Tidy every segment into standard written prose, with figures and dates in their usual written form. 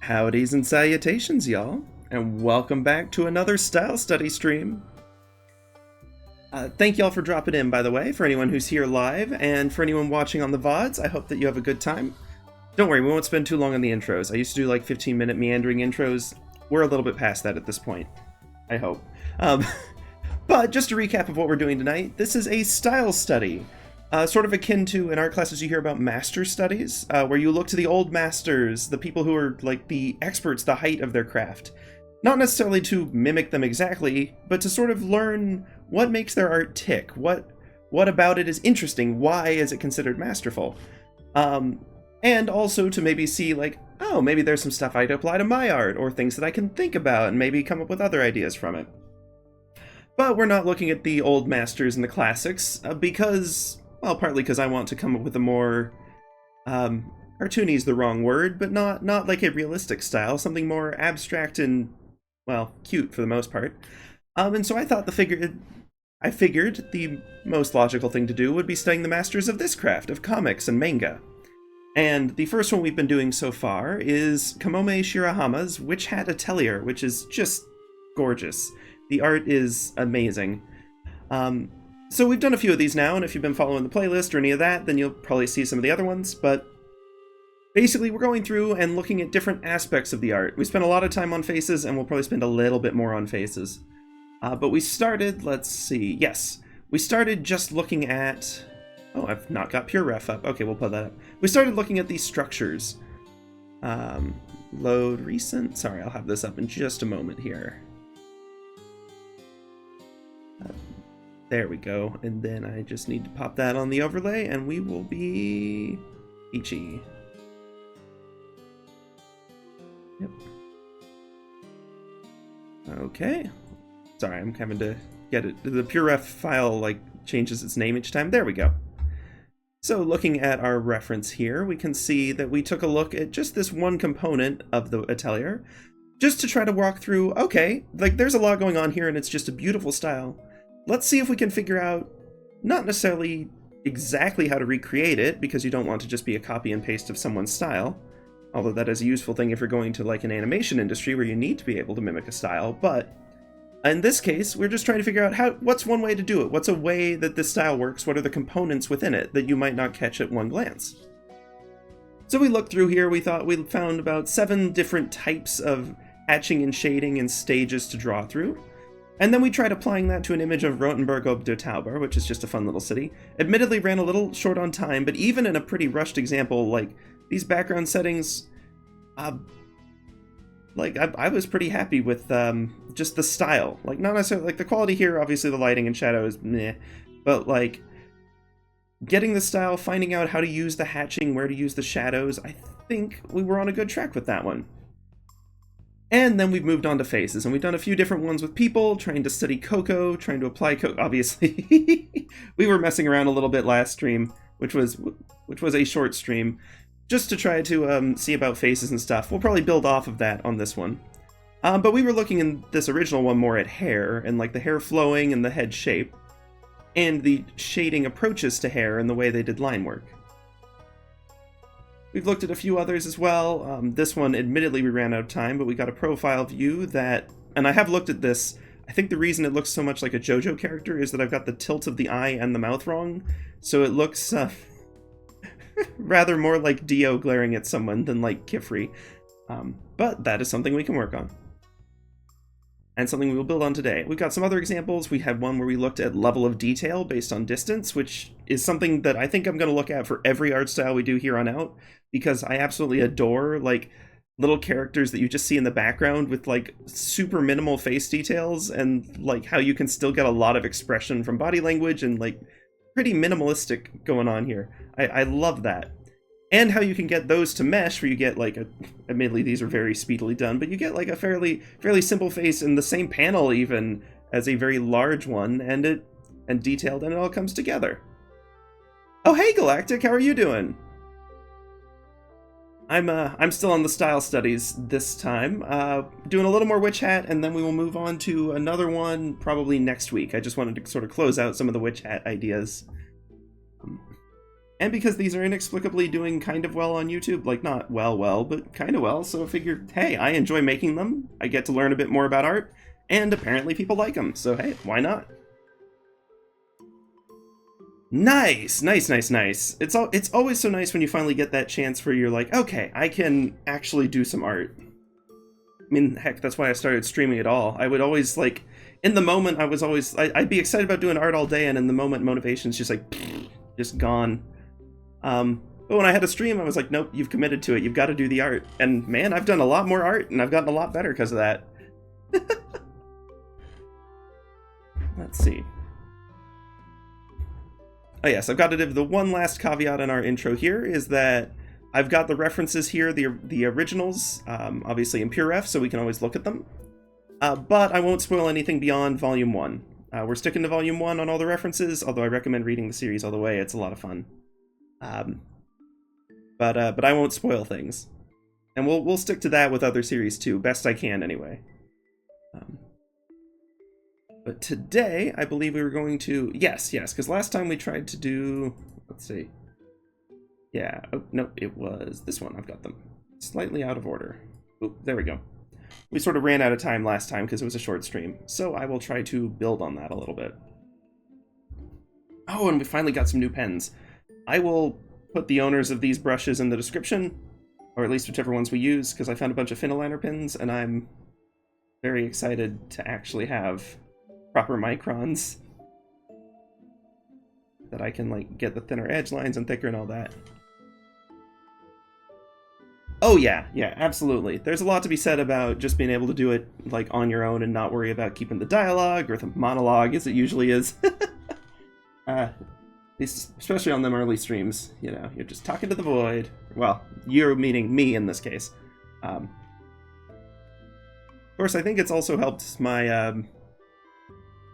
Howdys and Salutations, y'all, and welcome back to another style study stream. Thank y'all for dropping in, by the way, for anyone who's here live, and for anyone watching on the VODs, I hope that you have a good time. Don't worry, we won't spend too long on the intros. I used to do like 15-minute meandering intros. We're a little bit past that at this point, I hope. But just a recap of what we're doing tonight, this is a style study. Sort of akin to in art classes you hear about master studies, where you look to the old masters, the people who are like the experts, the height of their craft. Not necessarily to mimic them exactly, but to sort of learn what makes their art tick, what about it is interesting, why is it considered masterful. And also to maybe see like, oh, maybe there's some stuff I'd apply to my art, or things that I can think about and maybe come up with other ideas from it. But we're not looking at the old masters and the classics, because... well, partly because I want to come up with a more, cartoony is the wrong word, but not like a realistic style, something more abstract and, well, cute for the most part. And so I thought I figured the most logical thing to do would be studying the masters of this craft, of comics and manga. And the first one we've been doing so far is Kamome Shirahama's Witch Hat Atelier, which is just gorgeous. The art is amazing. So we've done a few of these now, and if you've been following the playlist or any of that, then you'll probably see some of the other ones, but basically we're going through and looking at different aspects of the art. We spent a lot of time on faces, and we'll probably spend a little bit more on faces. But we started, let's see, yes, we started just looking at, oh, I've not got pure ref up, okay, we'll put that up. We started looking at these structures. Load recent, sorry, I'll have this up in just a moment here. There we go, and then I just need to pop that on the overlay, and we will be peachy. Yep. Okay. Sorry, I'm having to get it. The PureRef file, like, changes its name each time. There we go. So, looking at our reference here, we can see that we took a look at just this one component of the Atelier, just to try to walk through, okay, like, there's a lot going on here, and it's just a beautiful style. Let's see if we can figure out, not necessarily exactly how to recreate it, because you don't want to just be a copy and paste of someone's style, although that is a useful thing if you're going to like an animation industry where you need to be able to mimic a style, but in this case, we're just trying to figure out what's one way to do it, what's a way that this style works, what are the components within it that you might not catch at one glance. So we looked through here, we found about 7 different types of hatching and shading and stages to draw through. And then we tried applying that to an image of Rotenburg ob der Tauber, which is just a fun little city. Admittedly ran a little short on time, but even in a pretty rushed example, like, these background settings, I was pretty happy with just the style. Like, not necessarily, like, the quality here, obviously the lighting and shadow is meh, but, like, getting the style, finding out how to use the hatching, where to use the shadows, I think we were on a good track with that one. And then we've moved on to faces, and we've done a few different ones with people, trying to study Coco, trying to apply Coco, obviously. We were messing around a little bit last stream, which was a short stream, just to try to see about faces and stuff. We'll probably build off of that on this one. But we were looking in this original one more at hair, and like the hair flowing and the head shape, and the shading approaches to hair and the way they did line work. We've looked at a few others as well. This one, admittedly, we ran out of time, but we got a profile view that, and I have looked at this, I think the reason it looks so much like a JoJo character is that I've got the tilt of the eye and the mouth wrong, so it looks rather more like Dio glaring at someone than like Kifri. But that is something we can work on. And something we will build on today. We've got some other examples. We had one where we looked at level of detail based on distance, which is something that I think I'm going to look at for every art style we do here on out, because I absolutely adore like little characters that you just see in the background with like super minimal face details, and like how you can still get a lot of expression from body language and like pretty minimalistic going on here. I love that. And how you can get those to mesh, where you get like admittedly these are very speedily done, but you get like a fairly simple face in the same panel even as a very large one, and detailed, and it all comes together. Oh hey Galactic, how are you doing? I'm still on the style studies this time, doing a little more Witch Hat, and then we will move on to another one probably next week. I just wanted to sort of close out some of the Witch Hat ideas. And because these are inexplicably doing kind of well on YouTube, like not well, but kind of well, so I figured, hey, I enjoy making them, I get to learn a bit more about art, and apparently people like them, so hey, why not? Nice! It's always so nice when you finally get that chance where you're like, okay, I can actually do some art. I mean, heck, that's why I started streaming at all. I would always, like, in the moment, I'd be excited about doing art all day, and in the moment, motivation's just like, just gone. But when I had a stream, I was like, nope, you've committed to it, you've got to do the art. And man, I've done a lot more art, and I've gotten a lot better because of that. Let's see. Oh yes, I've got to give the one last caveat in our intro here, is that I've got the references here, the originals, obviously in PureRef, so we can always look at them. But I won't spoil anything beyond Volume 1. We're sticking to Volume 1 on all the references, although I recommend reading the series all the way, it's a lot of fun. But I won't spoil things. And we'll stick to that with other series too, best I can anyway. But today, I believe we were going to... Yes, because last time we tried to do... Let's see. Yeah, oh, no, it was this one. I've got them slightly out of order. Oh, there we go. We sort of ran out of time last time because it was a short stream, so I will try to build on that a little bit. Oh, and we finally got some new pens. I will put the owners of these brushes in the description, or at least whichever ones we use, because I found a bunch of Finaliner pens, and I'm very excited to actually have proper microns that I can, like, get the thinner edge lines and thicker and all that. Oh yeah, absolutely. There's a lot to be said about just being able to do it, like, on your own and not worry about keeping the dialogue or the monologue as it usually is. Especially on them early streams, you know, you're just talking to the void. Well, you're meaning me in this case. Of course, I think it's also helped my,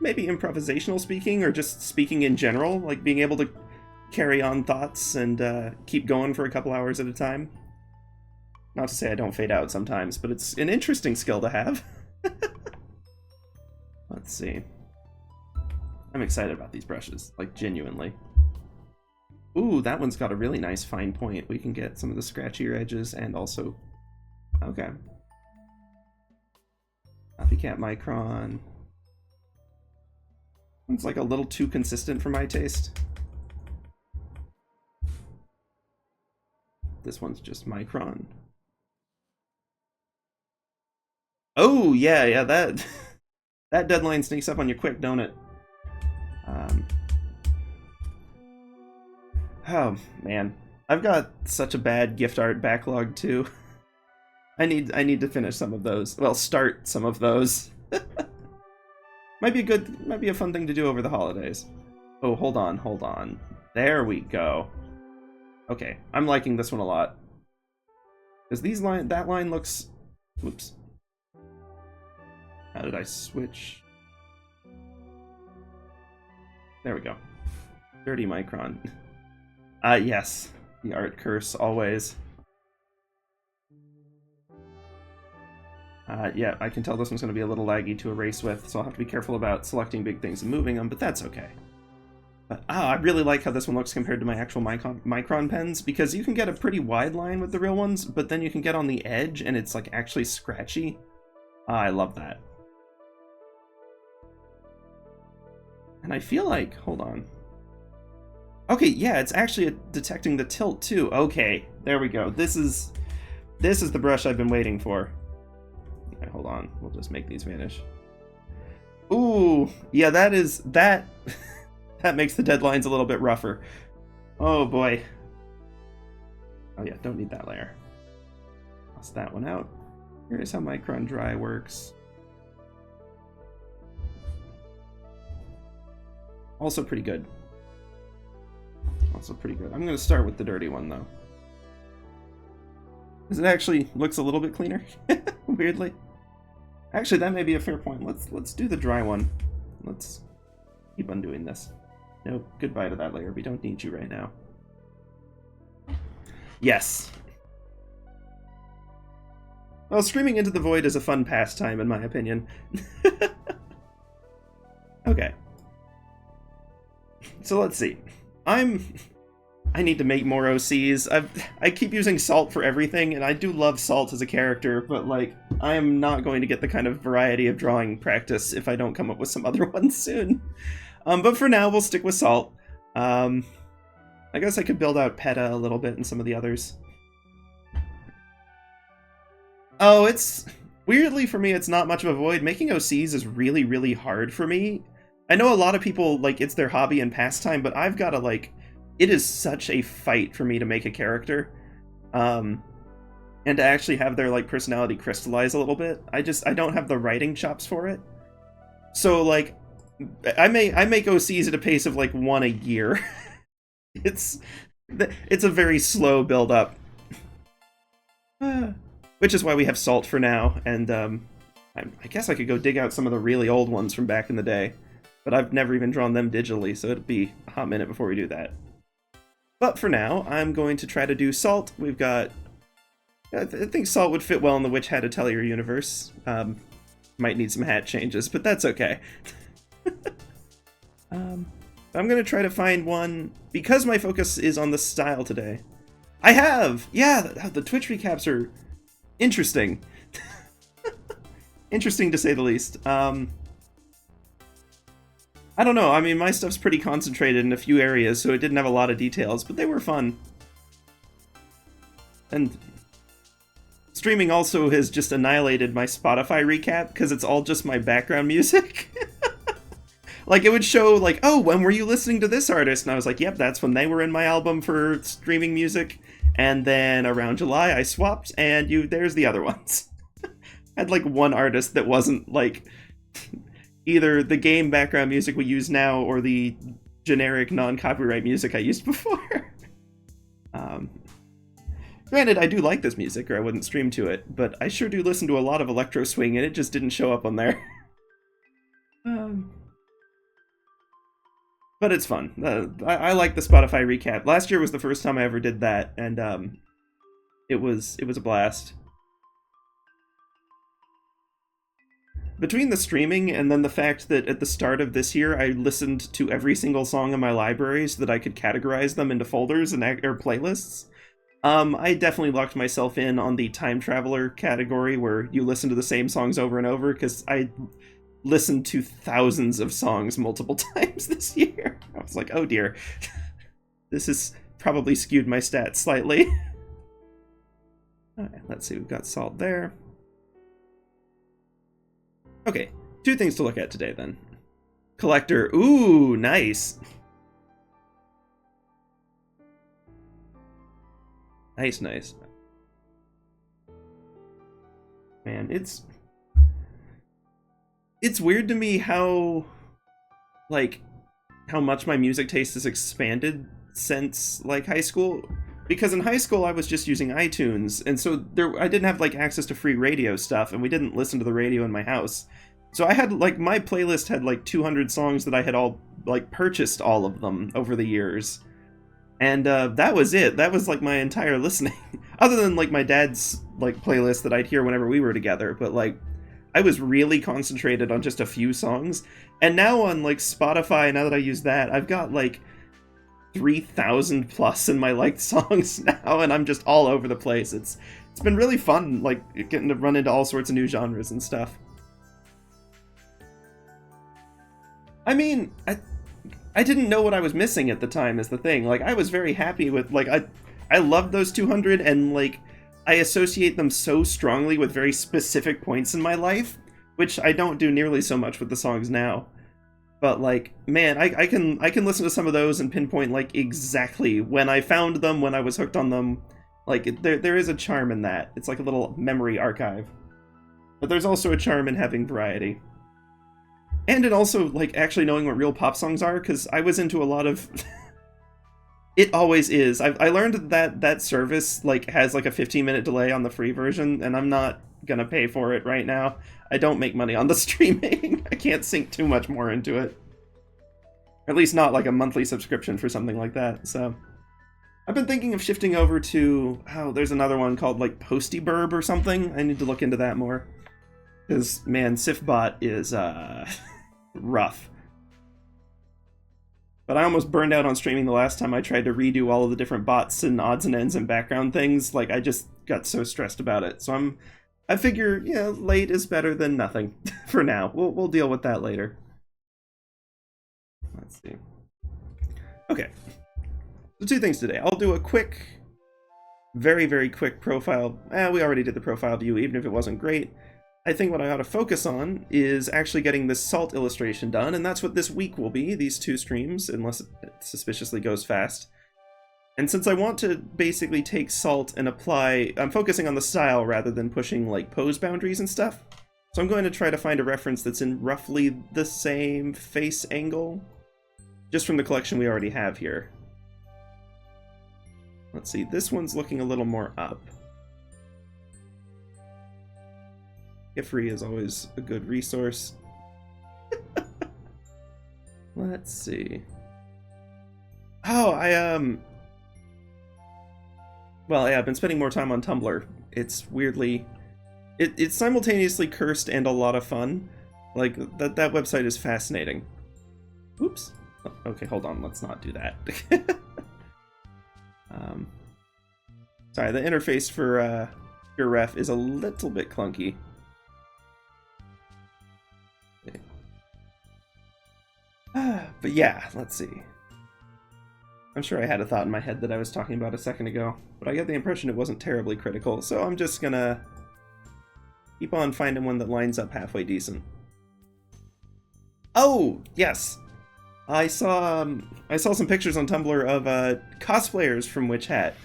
maybe improvisational speaking, or just speaking in general, like being able to carry on thoughts and keep going for a couple hours at a time. Not to say I don't fade out sometimes, but it's an interesting skill to have. Let's see. I'm excited about these brushes, like genuinely. Ooh, that one's got a really nice fine point. We can get some of the scratchier edges and also... Okay. Copycat Micron. It's like a little too consistent for my taste. This one's just Micron. Oh, yeah, that that deadline sneaks up on you quick, don't it? Oh, man. I've got such a bad gift art backlog, too. I need to finish some of those. Well, start some of those. Might be a fun thing to do over the holidays. Oh, hold on. There we go. Okay, I'm liking this one a lot. Because that line looks... Whoops. How did I switch? There we go. Dirty Micron. Yes. The art curse, always. Yeah, I can tell this one's going to be a little laggy to erase with, so I'll have to be careful about selecting big things and moving them, but that's okay. But, I really like how this one looks compared to my actual Micron pens, because you can get a pretty wide line with the real ones, but then you can get on the edge, and it's, like, actually scratchy. I love that. And I feel like... Hold on. Okay, yeah, it's actually detecting the tilt, too. Okay, there we go. This is the brush I've been waiting for. Okay, hold on. We'll just make these vanish. Ooh, yeah, that makes the deadlines a little bit rougher. Oh, boy. Oh, yeah, don't need that layer. Toss that one out. Here's how Micron Dry works. Also pretty good. I'm going to start with the dirty one, though. Because it actually looks a little bit cleaner, weirdly. Actually, that may be a fair point. Let's do the dry one. Let's keep undoing this. Nope, goodbye to that layer. We don't need you right now. Yes. Well, streaming into the void is a fun pastime, in my opinion. Okay. So let's see. I'm I need to make more OCs. I keep using Salt for everything, and I do love Salt as a character, but, like, I am not going to get the kind of variety of drawing practice if I don't come up with some other ones soon. But for now, we'll stick with Salt. I guess I could build out PETA a little bit and some of the others. Oh, it's... Weirdly, for me, it's not much of a void. Making OCs is really, really hard for me. I know a lot of people, like, it's their hobby and pastime, but I've got to, like... It is such a fight for me to make a character. And to actually have their, like, personality crystallize a little bit. I don't have the writing chops for it. So, like, I make OCs at a pace of, like, 1 a year. It's a very slow build-up. Which is why we have Salt for now, and I guess I could go dig out some of the really old ones from back in the day. But I've never even drawn them digitally, so it'll be a hot minute before we do that. But for now, I'm going to try to do Salt. We've got... I think Salt would fit well in the Witch Hat Atelier universe. Might need some hat changes, but that's okay. I'm going to try to find one, because my focus is on the style today. I have! Yeah, the Twitch recaps are interesting. Interesting to say the least. I don't know, I mean, my stuff's pretty concentrated in a few areas, so it didn't have a lot of details, but they were fun. And streaming also has just annihilated my Spotify recap, because it's all just my background music. Like, it would show, like, oh, when were you listening to this artist? And I was like, yep, that's when they were in my album for streaming music. And then around July, I swapped, and there's the other ones. I had, like, one artist that wasn't, like... either the game background music we use now or the generic non-copyright music I used before. Granted, I do like this music, or I wouldn't stream to it, but I sure do listen to a lot of electro swing, and it just didn't show up on there. But it's fun. I like the Spotify recap. Last year was the first time I ever did that, and it was a blast. Between the streaming and then the fact that at the start of this year I listened to every single song in my library so that I could categorize them into folders and or playlists, I definitely locked myself in on the time traveler category where you listen to the same songs over and over, because I listened to thousands of songs multiple times this year. I was like, oh dear, this has probably skewed my stats slightly. Alright, let's see, we've got Salt there. Okay, 2 things to look at today, then. Collector. Ooh, nice. Nice. Man, it's weird to me how much my music taste has expanded since, like, high school. Because in high school, I was just using iTunes, and so I didn't have, like, access to free radio stuff, and we didn't listen to the radio in my house. So I had, like, my playlist had, like, 200 songs that I had all, like, purchased all of them over the years. And that was it. That was, like, my entire listening. Other than, like, my dad's, like, playlist that I'd hear whenever we were together. But, like, I was really concentrated on just a few songs. And now on, like, Spotify, now that I use that, I've got, like, 3,000 plus in my liked songs now, and I'm just all over the place. It's been really fun, like, getting to run into all sorts of new genres and stuff. I mean, I didn't know what I was missing at the time is the thing. Like, I was very happy with, like, I loved those 200, and, like, I associate them so strongly with very specific points in my life, which I don't do nearly so much with the songs now. But, like, man, I can listen to some of those and pinpoint, like, exactly when I found them, when I was hooked on them. Like, there is a charm in that. It's like a little memory archive. But there's also a charm in having variety. And in also, like, actually knowing what real pop songs are, because I was into a lot of... It always is. I learned that service, like, has, like, a 15-minute delay on the free version, and I'm not gonna pay for it right now. I don't make money on the streaming. I can't sink too much more into it. Or at least not, like, a monthly subscription for something like that, so... I've been thinking of shifting over to... Oh, there's another one called, like, Postyburb or something. I need to look into that more. Because, man, SifBot is, rough. But I almost burned out on streaming the last time I tried to redo all of the different bots and odds and ends and background things. Like, I just got so stressed about it. So I figure, late is better than nothing for now. We'll deal with that later. Let's see. Okay. So 2 things today. I'll do a quick, very, very quick profile. We already did the profile view, even if it wasn't great. I think what I ought to focus on is actually getting this salt illustration done, and that's what this week will be, these 2 streams, unless it suspiciously goes fast. And since I want to basically take salt and apply, I'm focusing on the style rather than pushing like pose boundaries and stuff. So I'm going to try to find a reference that's in roughly the same face angle, just from the collection we already have here. Let's see, this one's looking a little more up. Ifree is always a good resource. Let's see. Oh, well, yeah, I've been spending more time on Tumblr. It's weirdly... It's simultaneously cursed and a lot of fun. Like, that website is fascinating. Oops. Oh, okay, hold on, let's not do that. Sorry, the interface for your ref is a little bit clunky. But yeah, let's see. I'm sure I had a thought in my head that I was talking about a second ago, but I get the impression it wasn't terribly critical, so I'm just gonna keep on finding one that lines up halfway decent. Oh, yes! I saw some pictures on Tumblr of cosplayers from Witch Hat,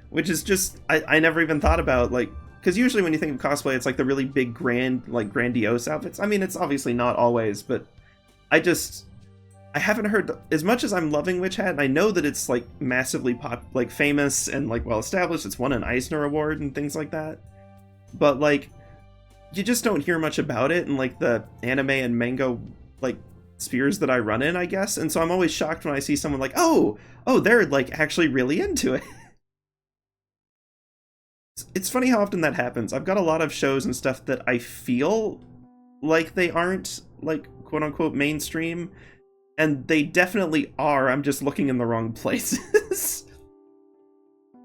which is just, I never even thought about, like, because usually when you think of cosplay, it's like the really big, grandiose outfits. I mean, it's obviously not always, but I haven't heard, as much as I'm loving Witch Hat, and I know that it's like massively famous and like well established. It's won an Eisner Award and things like that. But like, you just don't hear much about it in like the anime and manga like spheres that I run in, I guess. And so I'm always shocked when I see someone like, oh, they're like actually really into it. It's funny how often that happens. I've got a lot of shows and stuff that I feel like they aren't like quote unquote mainstream. And they definitely are, I'm just looking in the wrong places.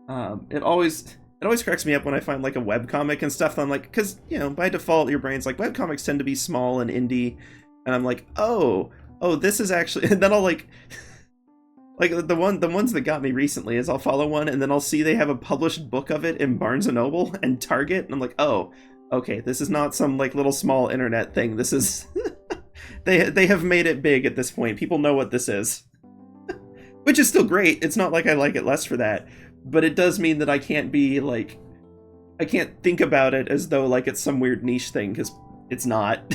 It always cracks me up when I find like a webcomic and stuff, and I'm like, because, by default, your brain's like, webcomics tend to be small and indie, and I'm like, oh, this is actually, and then I'll like the ones that got me recently is I'll follow one, and then I'll see they have a published book of it in Barnes & Noble and Target, and I'm like, oh, okay, this is not some like little small internet thing, this is... They have made it big at this point. People know what this is. Which is still great. It's not like I like it less for that. But it does mean that I can't be, like... I can't think about it as though, like, it's some weird niche thing, because it's not.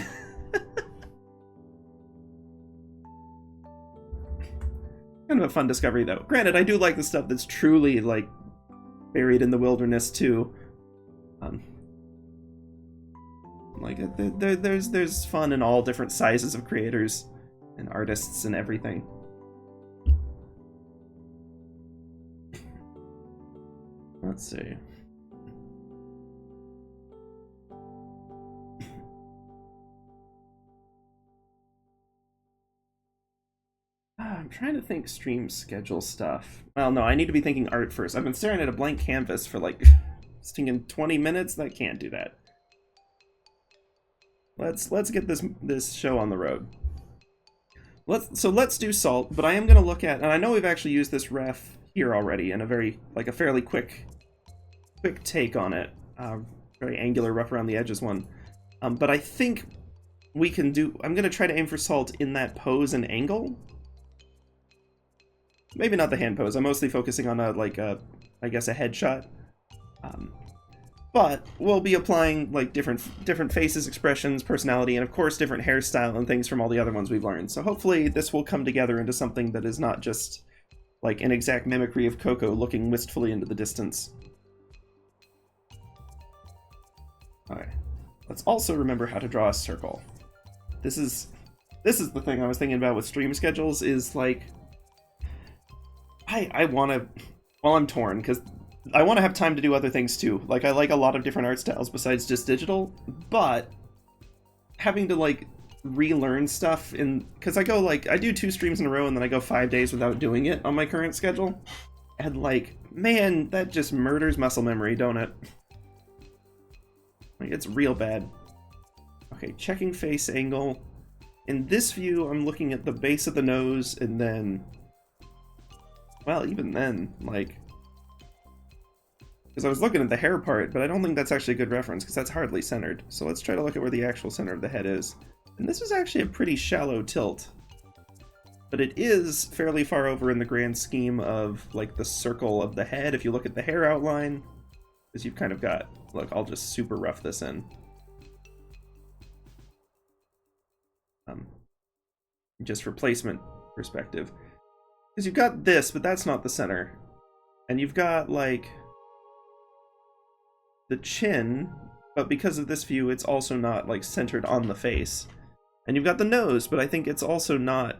Kind of a fun discovery, though. Granted, I do like the stuff that's truly, like, buried in the wilderness, too. Like, there's fun in all different sizes of creators and artists and everything. Let's see. I'm trying to think stream schedule stuff. Well, no, I need to be thinking art first. I've been staring at a blank canvas for like, stinking 20 minutes. I can't do that. Let's get this show on the road. Let's do salt, but I am going to look at, and I know we've actually used this ref here already in a a fairly quick take on it, very angular, rough around the edges one. But I think we can do. I'm going to try to aim for salt in that pose and angle. Maybe not the hand pose. I'm mostly focusing on I guess a headshot. But we'll be applying like different faces, expressions, personality, and of course different hairstyle and things from all the other ones we've learned. So hopefully this will come together into something that is not just like an exact mimicry of Coco looking wistfully into the distance. Alright. Let's also remember how to draw a circle. This is the thing I was thinking about with stream schedules is like I want to, well, I'm torn because I want to have time to do other things too. Like, I like a lot of different art styles besides just digital, but having to, like, relearn stuff because I do 2 streams in a row and then I go 5 days without doing it on my current schedule. And like, man, that just murders muscle memory, don't it? Like, it's real bad. Okay, checking face angle. In this view, I'm looking at the base of the nose and then, well, even then, like, because I was looking at the hair part, but I don't think that's actually a good reference because that's hardly centered. So let's try to look at where the actual center of the head is. And this is actually a pretty shallow tilt. But it is fairly far over in the grand scheme of, like, the circle of the head. If you look at the hair outline, because you've kind of got, look, I'll just super rough this in. Just for placement perspective. Because you've got this, but that's not the center. And you've got, like, the chin, but because of this view, it's also not, like, centered on the face. And you've got the nose, but I think it's also not,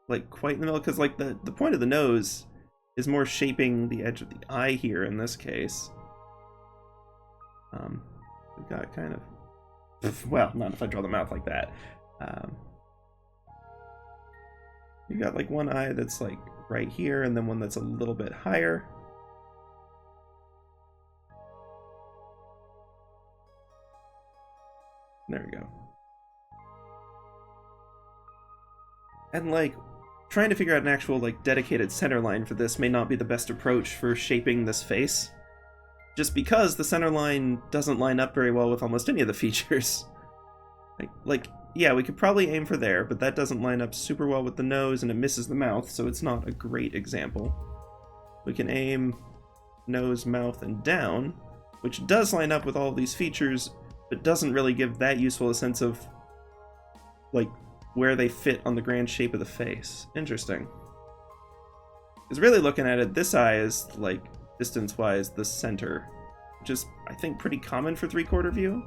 like, quite in the middle, because, like, the point of the nose is more shaping the edge of the eye here in this case. We've got kind of, well, not if I draw the mouth like that. You got, like, one eye that's, like, right here, and then one that's a little bit higher. There we go. And, like, trying to figure out an actual, like, dedicated center line for this may not be the best approach for shaping this face. Just because the center line doesn't line up very well with almost any of the features. Like, yeah, we could probably aim for there, but that doesn't line up super well with the nose, and it misses the mouth, so it's not a great example. We can aim nose, mouth, and down, which does line up with all of these features, but doesn't really give that useful a sense of, like, where they fit on the grand shape of the face. Interesting. Because really looking at it, this eye is, like, distance-wise, the center, which is, I think, pretty common for three-quarter view.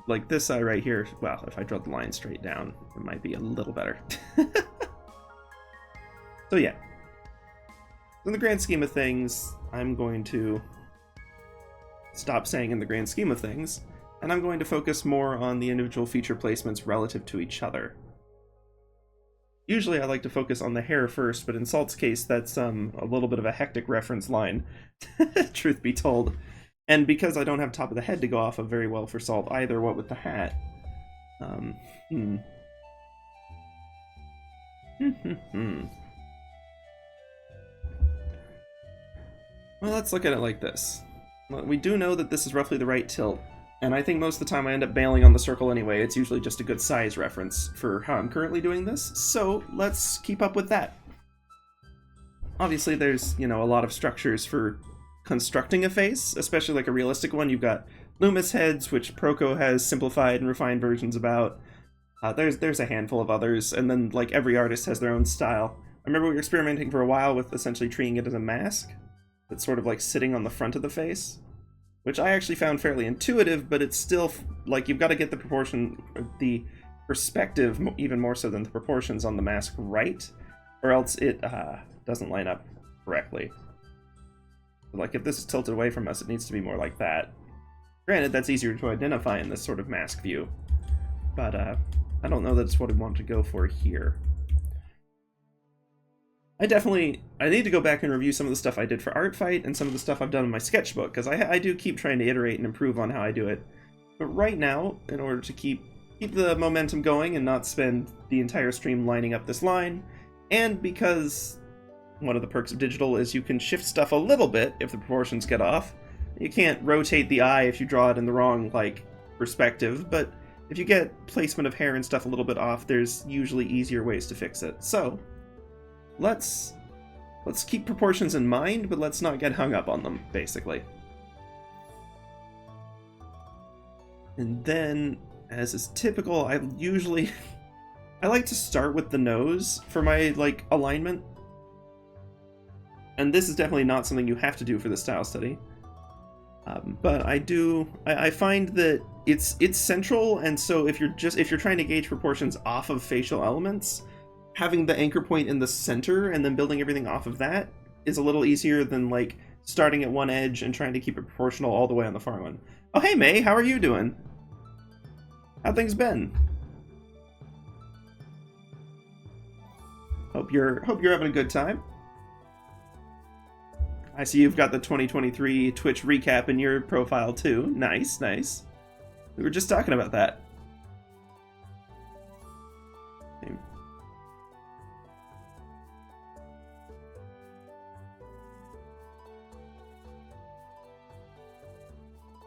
Like this eye right here, well, if I draw the line straight down, it might be a little better. So yeah. In the grand scheme of things, I'm going to stop saying in the grand scheme of things, and I'm going to focus more on the individual feature placements relative to each other. Usually I like to focus on the hair first, but in Salt's case, that's a little bit of a hectic reference line, truth be told. And because I don't have top of the head to go off of very well for Salt either, what with the hat? Well, let's look at it like this. We do know that this is roughly the right tilt, and I think most of the time I end up bailing on the circle anyway. It's usually just a good size reference for how I'm currently doing this, so let's keep up with that. Obviously there's, you know, a lot of structures for constructing a face, especially like a realistic one. You've got Loomis heads, which Proco has simplified and refined versions about. There's a handful of others, and then like every artist has their own style. I remember we were experimenting for a while with essentially treating it as a mask that's sort of like sitting on the front of the face, which I actually found fairly intuitive, but it's still like you've got to get the proportion, the perspective, even more so than the proportions on the mask right, or else it doesn't line up correctly. Like, if this is tilted away from us, it needs to be more like that. Granted, that's easier to identify in this sort of mask view, but I don't know that it's what I want to go for here. I need to go back and review some of the stuff I did for Art Fight and some of the stuff I've done in my sketchbook, because I do keep trying to iterate and improve on how I do it. But right now, in order to keep the momentum going and not spend the entire stream lining up this line, and because one of the perks of digital is you can shift stuff a little bit if the proportions get off. You can't rotate the eye if you draw it in the wrong, like, perspective, but if you get placement of hair and stuff a little bit off, there's usually easier ways to fix it. So, let's keep proportions in mind, but let's not get hung up on them, basically. And then, as is typical, I like to start with the nose for my, like, alignment. And this is definitely not something you have to do for the style study. But I find that it's central, and so if you're trying to gauge proportions off of facial elements, having the anchor point in the center and then building everything off of that is a little easier than, like, starting at one edge and trying to keep it proportional all the way on the far one. Oh, hey May, how are you doing? How things been? Hope you're having a good time. I see you've got the 2023 Twitch recap in your profile too. Nice, nice. We were just talking about that.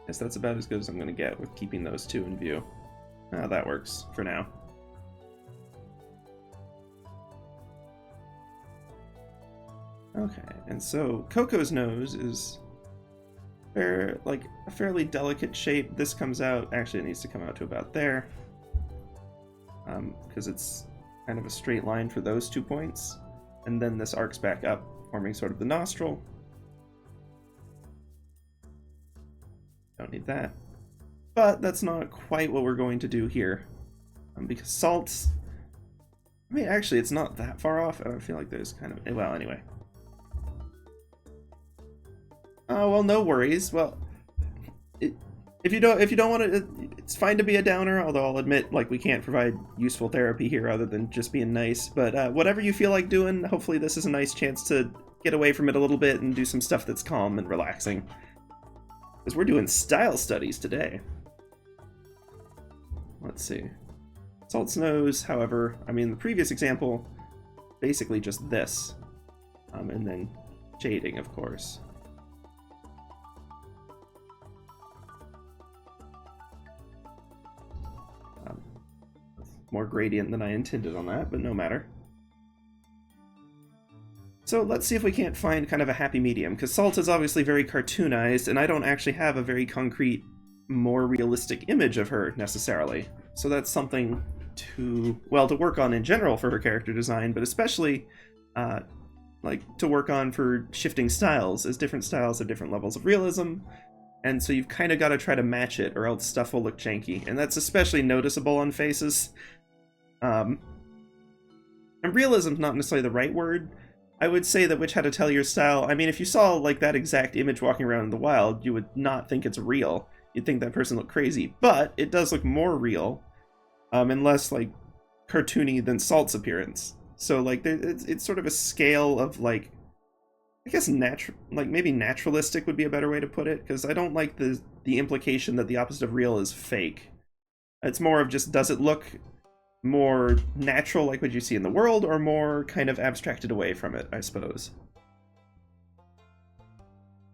Guess that's about as good as I'm going to get with keeping those two in view. That works for now. Okay, and so Coco's nose is like a fairly delicate shape. This comes out, actually it needs to come out to about there, because it's kind of a straight line for those 2 points, and then this arcs back up, forming sort of the nostril. Don't need that. But that's not quite what we're going to do here, because Salt's, I mean, actually it's not that far off. I don't feel like there's kind of, well, anyway. Oh, well, no worries. Well, if you don't want to, it's fine to be a downer, although I'll admit, like, we can't provide useful therapy here other than just being nice. But whatever you feel like doing, hopefully this is a nice chance to get away from it a little bit and do some stuff that's calm and relaxing. Because we're doing style studies today. Let's see. Salt's nose, however, I mean, the previous example, basically just this. And then shading, of course. More gradient than I intended on that, but no matter. So let's see if we can't find kind of a happy medium, because Salt is obviously very cartoonized, and I don't actually have a very concrete, more realistic image of her, necessarily. So that's something to work on in general for her character design, but especially, like, to work on for shifting styles, as different styles have different levels of realism, and so you've kind of got to try to match it, or else stuff will look janky, and that's especially noticeable on faces. And realism's not necessarily the right word. I would say that Witch Hat Atelier style, I mean, if you saw, like, that exact image walking around in the wild, you would not think it's real. You'd think that person looked crazy, but it does look more real, and less, like, cartoony than Salt's appearance. So, like, it's sort of a scale of, like, I guess maybe naturalistic would be a better way to put it, because I don't like the implication that the opposite of real is fake. It's more of just, does it look more natural like what you see in the world, or more kind of abstracted away from it, I suppose.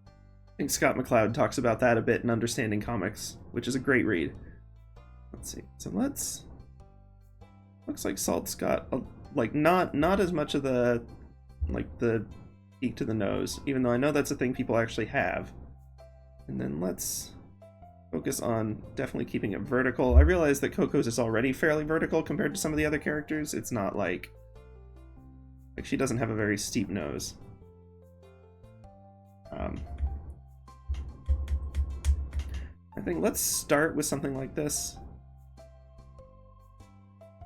I think Scott McCloud talks about that a bit in Understanding Comics, which is a great read. Let's see. So looks like Salt's got like not as much of the peak to the nose, even though I know that's a thing people actually have. And then let's focus on definitely keeping it vertical. I realize that Coco's is already fairly vertical compared to some of the other characters. It's not like she doesn't have a very steep nose. I think let's start with something like this.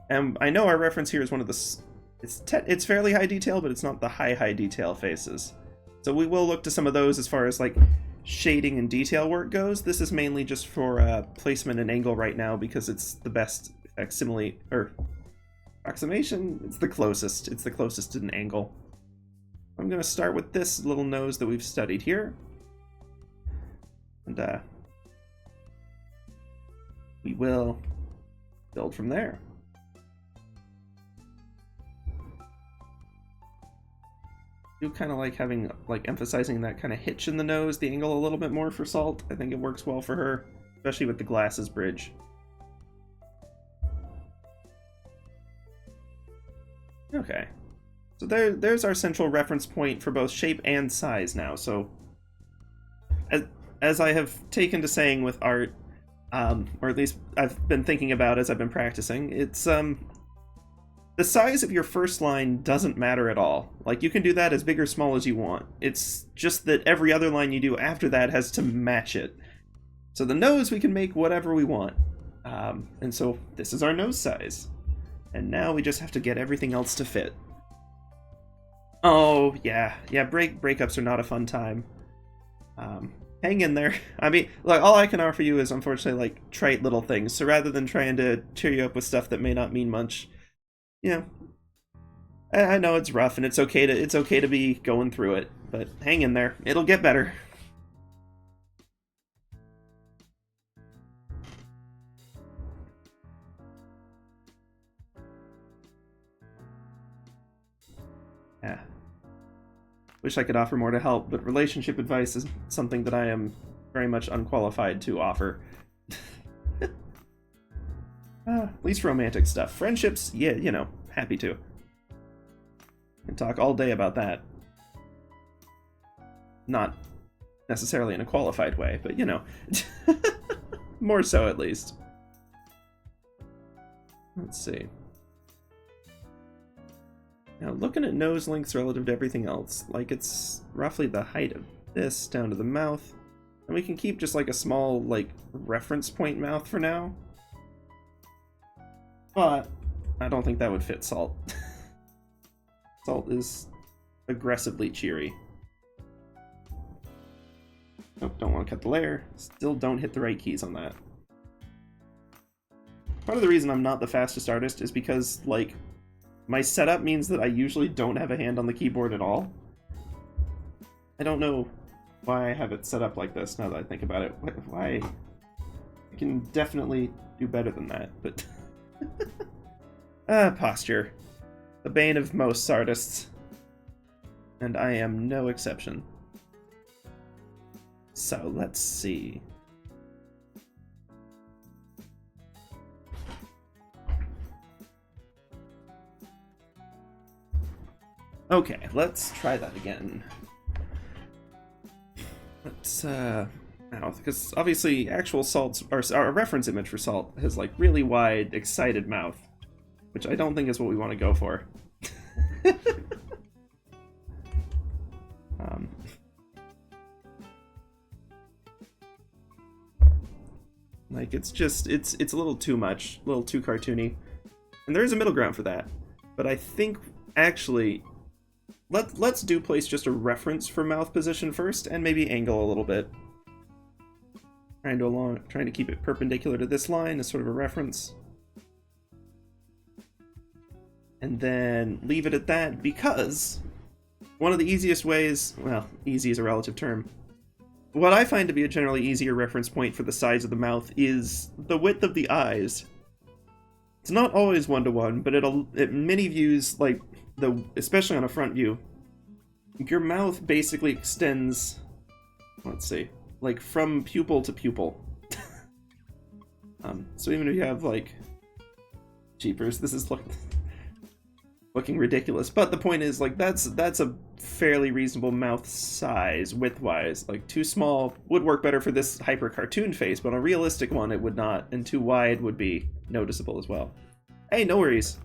And I know our reference here is one of the... It's fairly high detail, but it's not the high detail faces. So we will look to some of those as far as, like, shading and detail work goes. This is mainly just for placement and angle right now, because it's the best facsimile, or approximation. It's the closest to an angle. I'm going to start with this little nose that we've studied here, and we will build from there. I do kind of like having, like, emphasizing that kind of hitch in the nose, the angle a little bit more for Salt. I think it works well for her, especially with the glasses bridge. Okay, so there's our central reference point for both shape and size now. So as I have taken to saying with art, or at least I've been thinking about as I've been practicing, it's the size of your first line doesn't matter at all. Like, you can do that as big or small as you want. It's just that every other line you do after that has to match it. So the nose, we can make whatever we want. And so this is our nose size. And now we just have to get everything else to fit. Oh, yeah, breakups are not a fun time. hang in there. I mean, like, all I can offer you is unfortunately like trite little things. So rather than trying to cheer you up with stuff that may not mean much, you know, I know it's rough and it's okay to be going through it, but hang in there. It'll get better. Yeah. Wish I could offer more to help, but relationship advice is something that I am very much unqualified to offer. At least romantic stuff. Friendships, yeah, you know, happy to. Can talk all day about that. Not necessarily in a qualified way, but you know. More so, at least. Let's see. Now, looking at nose lengths relative to everything else, like it's roughly the height of this down to the mouth. And we can keep just like a small, like, reference point mouth for now. But I don't think that would fit Salt. Salt is aggressively cheery. Nope, don't want to cut the layer. Still don't hit the right keys on that. Part of the reason I'm not the fastest artist is because, like, my setup means that I usually don't have a hand on the keyboard at all. I don't know why I have it set up like this, now that I think about it. Why? I can definitely do better than that, but... posture. The bane of most artists. And I am no exception. So, let's see. Okay, let's try that again. Let's, mouth, because obviously actual Salt's, or our reference image for Salt has, like, really wide, excited mouth, which I don't think is what we want to go for. Like, it's just, it's a little too much, a little too cartoony. And there is a middle ground for that. But I think, actually, let's do place just a reference for mouth position first, and maybe angle a little bit. Trying to keep it perpendicular to this line as sort of a reference. And then leave it at that, because one of the easiest ways, well, easy is a relative term, what I find to be a generally easier reference point for the size of the mouth is the width of the eyes. It's not always one-to-one, but at many views, like, especially on a front view, your mouth basically extends, let's see, like from pupil to pupil. So even if you have, like, jeepers, this is looking ridiculous, but the point is, like, that's a fairly reasonable mouth size width-wise. Like, too small would work better for this hyper cartoon face, but on a realistic one it would not, and too wide would be noticeable as well. Hey, no worries.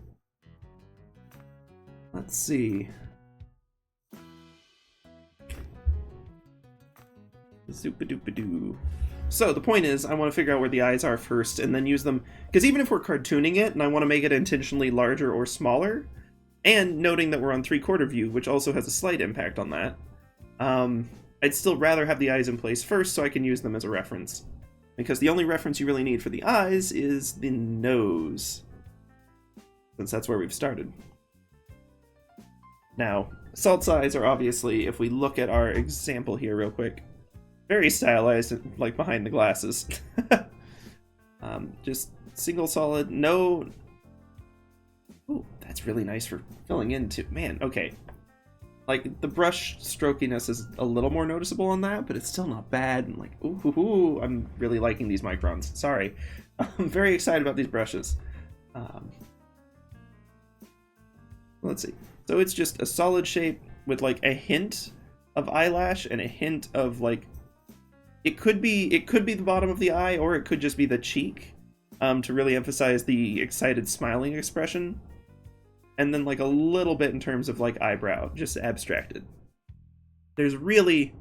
Let's see. Zoop-a-doop-a-doo. So the point is, I want to figure out where the eyes are first, and then use them, because even if we're cartooning it, and I want to make it intentionally larger or smaller, and noting that we're on 3/4 view, which also has a slight impact on that, I'd still rather have the eyes in place first so I can use them as a reference. Because the only reference you really need for the eyes is the nose, since that's where we've started. Now, Salt's eyes are obviously, if we look at our example here real quick, very stylized, like behind the glasses. Just single solid, no... Ooh, that's really nice for filling in too. Man, okay. Like, the brush strokiness is a little more noticeable on that, but it's still not bad. And like, ooh, I'm really liking these microns. Sorry. I'm very excited about these brushes. Let's see. So it's just a solid shape with like a hint of eyelash and a hint of like, it could be the bottom of the eye, or it could just be the cheek, to really emphasize the excited smiling expression. And then like a little bit in terms of like eyebrow, just abstracted. There's really,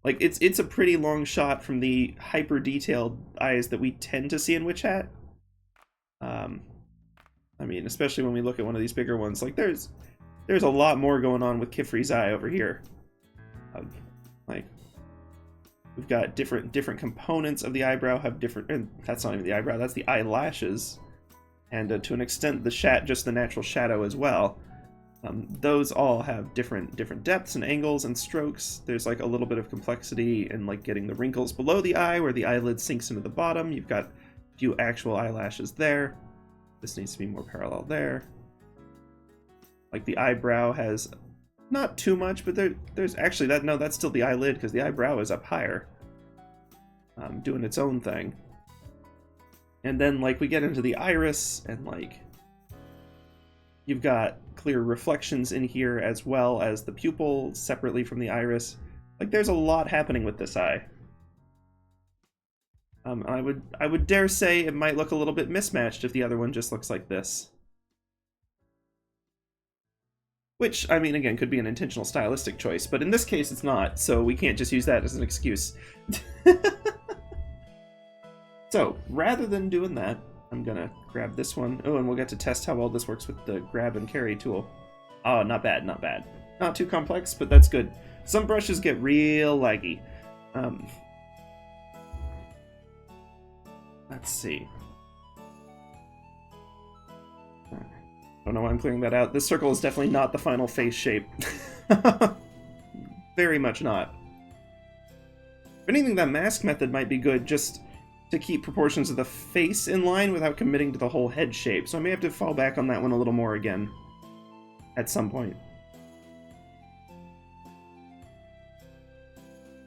like, it's a pretty long shot from the hyper detailed eyes that we tend to see in Witch Hat. I mean, especially when we look at one of these bigger ones, like there's a lot more going on with Kifri's eye over here. Like, We've got different components of the eyebrow have different, and that's not even the eyebrow, that's the eyelashes. And to an extent, just the natural shadow as well. Those all have different depths and angles and strokes. There's like a little bit of complexity in like getting the wrinkles below the eye where the eyelid sinks into the bottom. You've got a few actual eyelashes there. This needs to be more parallel there. Like the eyebrow has not too much, but there's actually that's still the eyelid because the eyebrow is up higher, doing its own thing. And then like we get into the iris, and like you've got clear reflections in here as well as the pupil separately from the iris. Like there's a lot happening with this eye. I would dare say it might look a little bit mismatched if the other one just looks like this. Which, I mean, again, could be an intentional stylistic choice, but in this case it's not, so we can't just use that as an excuse. So, rather than doing that, I'm gonna grab this one. Oh, and we'll get to test how well this works with the grab and carry tool. Oh, not bad, not bad. Not too complex, but that's good. Some brushes get real laggy. Let's see. Don't know why I'm clearing that out. This circle is definitely not the final face shape. Very much not. If anything, that mask method might be good just to keep proportions of the face in line without committing to the whole head shape. So I may have to fall back on that one a little more again at some point.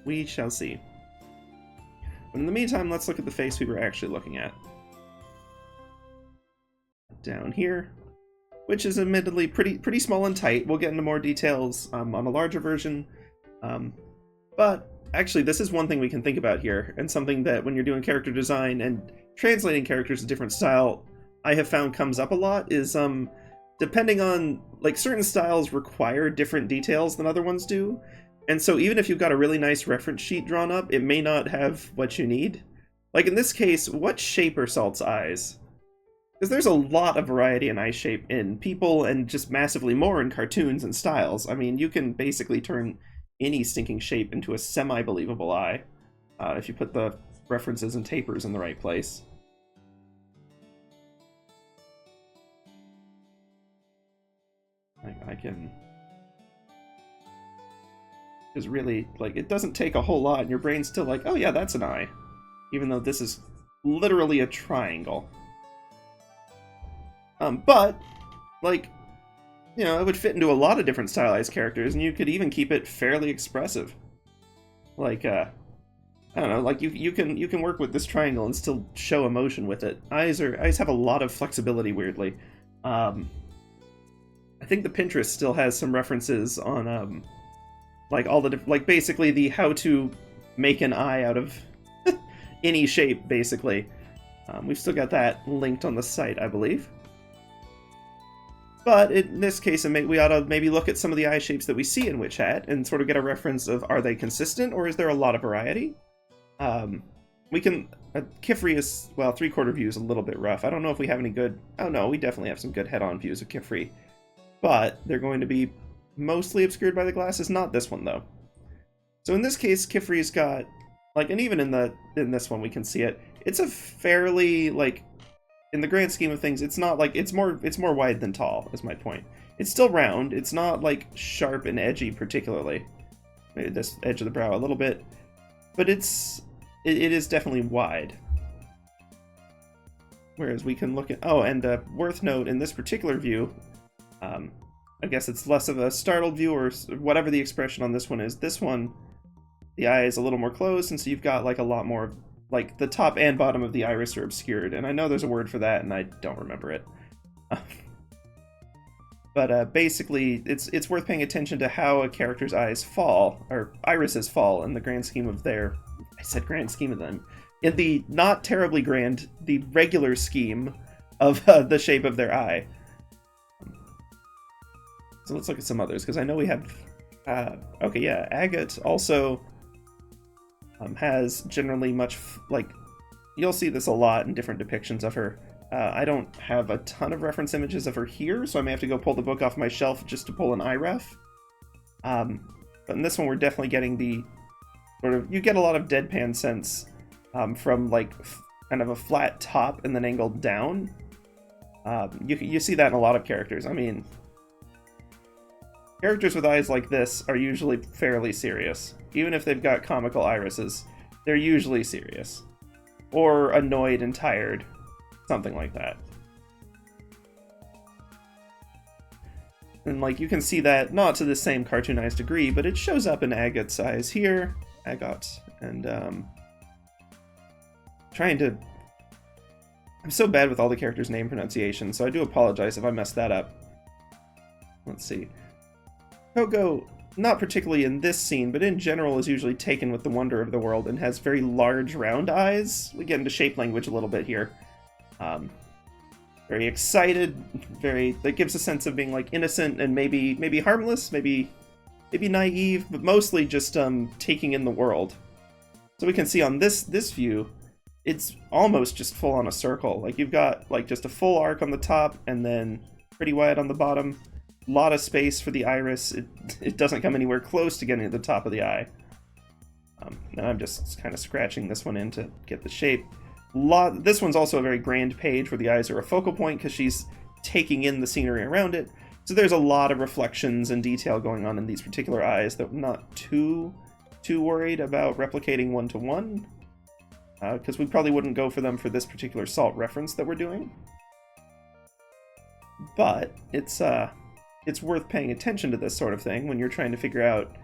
We shall see. But in the meantime, let's look at the face we were actually looking at. Down here, which is admittedly pretty small and tight. We'll get into more details on a larger version. But actually, this is one thing we can think about here, and something that when you're doing character design and translating characters to different style, I have found comes up a lot, is depending on, like, certain styles require different details than other ones do. And so even if you've got a really nice reference sheet drawn up, it may not have what you need. Like in this case, what shape are Salt's eyes? Because there's a lot of variety in eye shape in people, and just massively more in cartoons and styles. I mean, you can basically turn any stinking shape into a semi-believable eye, if you put the references and tapers in the right place. I can... Is really, like, it doesn't take a whole lot, and your brain's still like, oh yeah, that's an eye. Even though this is literally a triangle. But, like, you know, it would fit into a lot of different stylized characters, and you could even keep it fairly expressive. Like, I don't know, like, you can work with this triangle and still show emotion with it. Eyes have a lot of flexibility, weirdly. I think the Pinterest still has some references on, like, all the like, basically the how to make an eye out of any shape, basically. We've still got that linked on the site, I believe. But in this case, we ought to maybe look at some of the eye shapes that we see in Witch Hat and sort of get a reference of, are they consistent, or is there a lot of variety? We can... Kifri is, well, 3/4 view is a little bit rough. I don't know if we have any good... Oh no, we definitely have some good head-on views of Kifri. But they're going to be mostly obscured by the glasses. Not this one, though. So in this case, Kifri's got... Like, and even in this one we can see it. It's a fairly, like... In the grand scheme of things, it's not like... It's more wide than tall, is my point. It's still round. It's not, like, sharp and edgy, particularly. Maybe this edge of the brow a little bit. But it is definitely wide. Whereas we can look at... Oh, and worth note, in this particular view... I guess it's less of a startled view, or whatever the expression on this one is. This one, the eye is a little more closed, and so you've got, like, a lot more... Like, the top and bottom of the iris are obscured, and I know there's a word for that, and I don't remember it. But basically, it's worth paying attention to how a character's eyes fall, or irises fall, in the grand scheme of their... I said grand scheme of them. In the not terribly grand, the regular scheme of the shape of their eye. So let's look at some others, because I know we have... okay, yeah, Agate also... has generally much, like, you'll see this a lot in different depictions of her. I don't have a ton of reference images of her here, so I may have to go pull the book off my shelf just to pull an eye ref. But in this one, we're definitely getting the sort of, you get a lot of deadpan sense from like kind of a flat top and then angled down. You see that in a lot of characters. I mean, characters with eyes like this are usually fairly serious. Even if they've got comical irises, they're usually serious. Or annoyed and tired. Something like that. And like you can see that, not to the same cartoonized degree, but it shows up in Agot's eyes here. Agot. And I'm so bad with all the characters' name pronunciation, so I do apologize if I messed that up. Let's see. Kogo, not particularly in this scene, but in general is usually taken with the wonder of the world and has very large round eyes. We get into shape language a little bit here. Very excited, that gives a sense of being like innocent and maybe harmless, maybe naive, but mostly just taking in the world. So we can see on this view, it's almost just full on a circle. Like you've got like just a full arc on the top and then pretty wide on the bottom. A lot of space for the iris. It doesn't come anywhere close to getting to the top of the eye. And I'm just kind of scratching this one in to get the shape. This one's also a very grand page where the eyes are a focal point because she's taking in the scenery around it. So there's a lot of reflections and detail going on in these particular eyes that I'm not too worried about replicating one-to-one. Because we probably wouldn't go for them for this particular salt reference that we're doing. But it's worth paying attention to this sort of thing when you're trying to figure out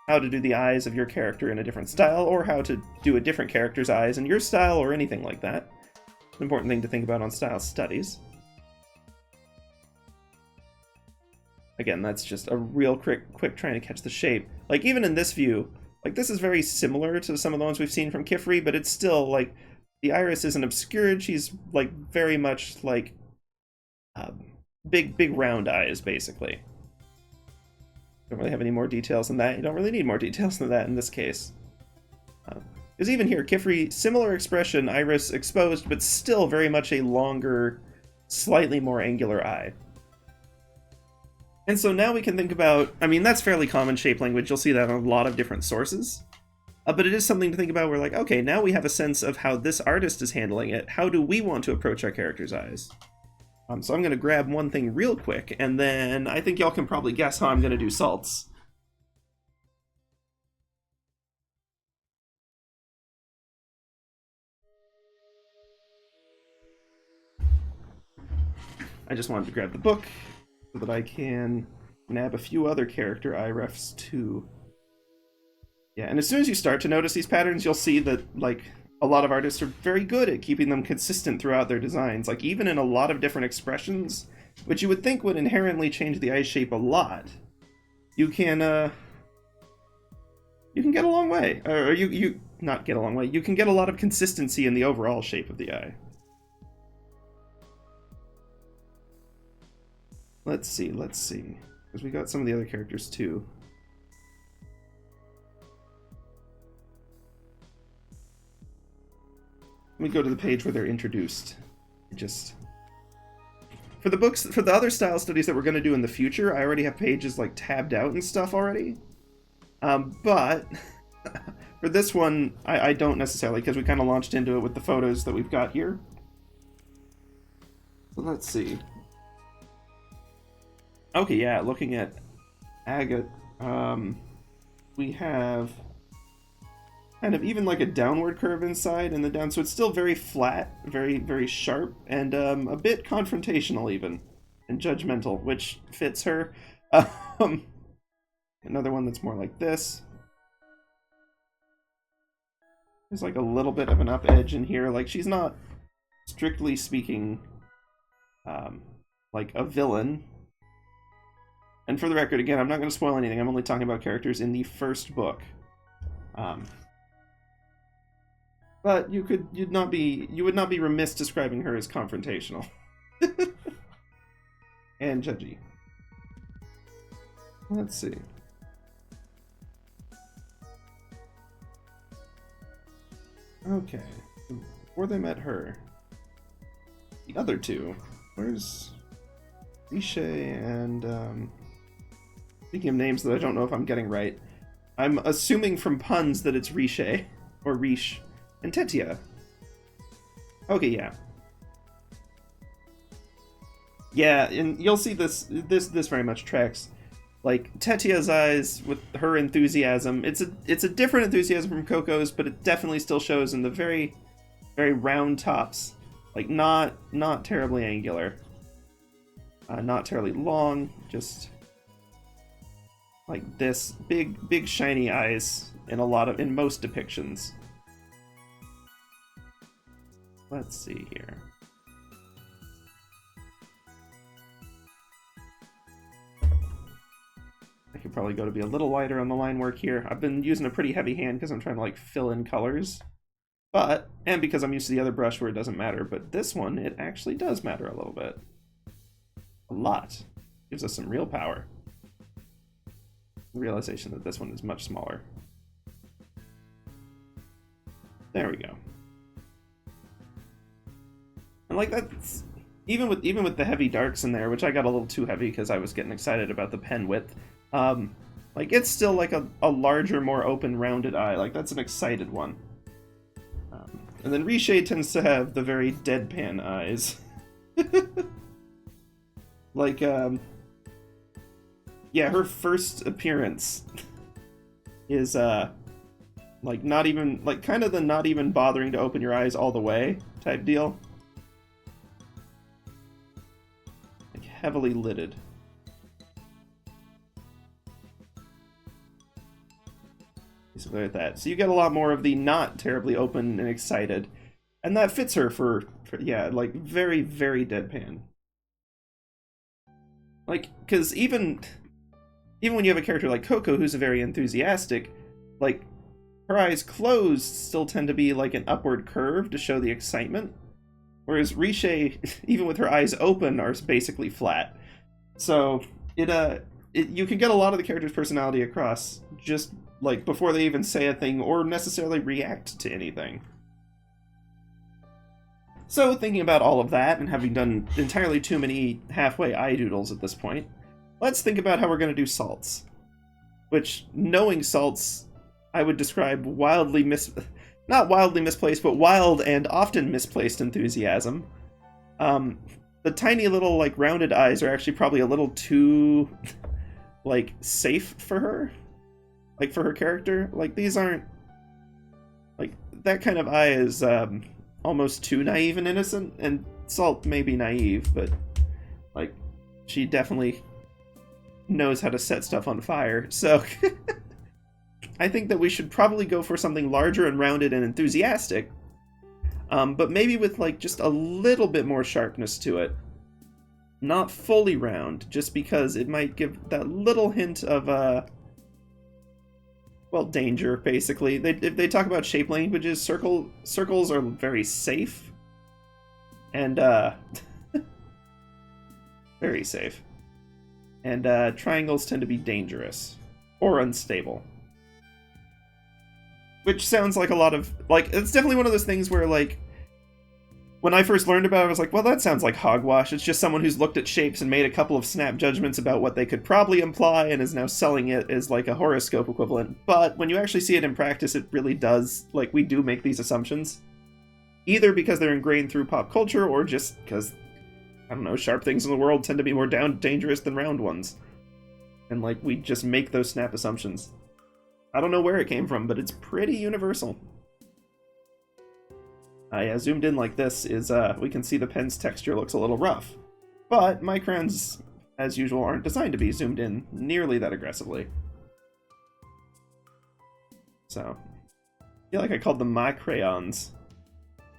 how to do the eyes of your character in a different style, or how to do a different character's eyes in your style, or anything like that. It's an important thing to think about on style studies. Again, that's just a real quick trying to catch the shape. Like, even in this view, like, this is very similar to some of the ones we've seen from Kifri, but it's still, like, the iris isn't obscured. She's, like, very much, like, big round eyes, basically. Don't really have any more details than that. You don't really need more details than that in this case. Because even here, Kifri, similar expression, iris exposed, but still very much a longer, slightly more angular eye. And so now we can think about, I mean, that's fairly common shape language. You'll see that on a lot of different sources. But it is something to think about. We're like, okay, now we have a sense of how this artist is handling it. How do we want to approach our character's eyes? So I'm going to grab one thing real quick, and then I think y'all can probably guess how I'm going to do salts. I just wanted to grab the book so that I can nab a few other character eye refs too. Yeah, and as soon as you start to notice these patterns, you'll see that, like, a lot of artists are very good at keeping them consistent throughout their designs. Like, even in a lot of different expressions, which you would think would inherently change the eye shape a lot, you can get a long way. Or you not get a long way, you can get a lot of consistency in the overall shape of the eye. Let's see. Because we got some of the other characters too. Let me go to the page where they're introduced. For the books, for the other style studies that we're going to do in the future, I already have pages like tabbed out and stuff already. But for this one, I don't necessarily, because we kind of launched into it with the photos that we've got here. So let's see. Okay, yeah, looking at Agate, we have kind of even like a downward curve inside and the down, so it's still very flat, very sharp, and a bit confrontational even, and judgmental, which fits her. Another one that's more like this. There's like a little bit of an up edge in here, like she's not, strictly speaking, like a villain. And for the record, again, I'm not going to spoil anything, I'm only talking about characters in the first book. But you would not be remiss describing her as confrontational. And judgy. Let's see. Okay. Before they met her, the other two, where's Riche and, speaking of names that I don't know if I'm getting right, I'm assuming from puns that it's Riche, or Riche, and Tetia. Okay, yeah. Yeah, and you'll see this very much tracks. Like, Tetia's eyes with her enthusiasm, it's a different enthusiasm from Coco's, but it definitely still shows in the very, very round tops. Like, not terribly angular. Not terribly long, just like this big shiny eyes in most depictions. Let's see here. I could probably go to be a little lighter on the line work here. I've been using a pretty heavy hand because I'm trying to like fill in colors. And because I'm used to the other brush where it doesn't matter, but this one, it actually does matter a little bit. A lot. Gives us some real power. The realization that this one is much smaller. There we go. And like that's even with the heavy darks in there, which I got a little too heavy because I was getting excited about the pen width. Like it's still like a larger, more open, rounded eye. Like that's an excited one. And then Riche tends to have the very deadpan eyes. Like, yeah, her first appearance is, like, not even, like, kind of the not even bothering to open your eyes all the way type deal. Like, heavily lidded. Basically like that. So you get a lot more of the not terribly open and excited. And that fits her for yeah, like, very, very deadpan. Like, because even when you have a character like Coco who's very enthusiastic, like, her eyes closed still tend to be like an upward curve to show the excitement. Whereas Riche, even with her eyes open, are basically flat. So, you can get a lot of the character's personality across just, like, before they even say a thing or necessarily react to anything. So, thinking about all of that, and having done entirely too many halfway eye doodles at this point, let's think about how we're going to do salts. Which, knowing salts, I would describe not wildly misplaced, but wild and often misplaced enthusiasm. The tiny little, like, rounded eyes are actually probably a little too, like, safe for her. Like, for her character. Like, these aren't... Like, that kind of eye is, almost too naive and innocent, and Salt may be naive, but like she definitely knows how to set stuff on fire. So I think that we should probably go for something larger and rounded and enthusiastic, but maybe with like just a little bit more sharpness to it. Not fully round, just because it might give that little hint of well, danger, basically. They talk about shape languages. Circles are very safe. And, very safe. And, triangles tend to be dangerous. Or unstable. Which sounds like a lot of... Like, it's definitely one of those things where, like... When I first learned about it, I was like, well, that sounds like hogwash. It's just someone who's looked at shapes and made a couple of snap judgments about what they could probably imply and is now selling it as like a horoscope equivalent. But when you actually see it in practice, it really does, like, we do make these assumptions. Either because they're ingrained through pop culture or just because, I don't know, sharp things in the world tend to be more dangerous than round ones. And, like, we just make those snap assumptions. I don't know where it came from, but it's pretty universal. Yeah, zoomed in like this is, we can see the pen's texture looks a little rough. But my crayons, as usual, aren't designed to be zoomed in nearly that aggressively. So, I feel like I called them my crayons,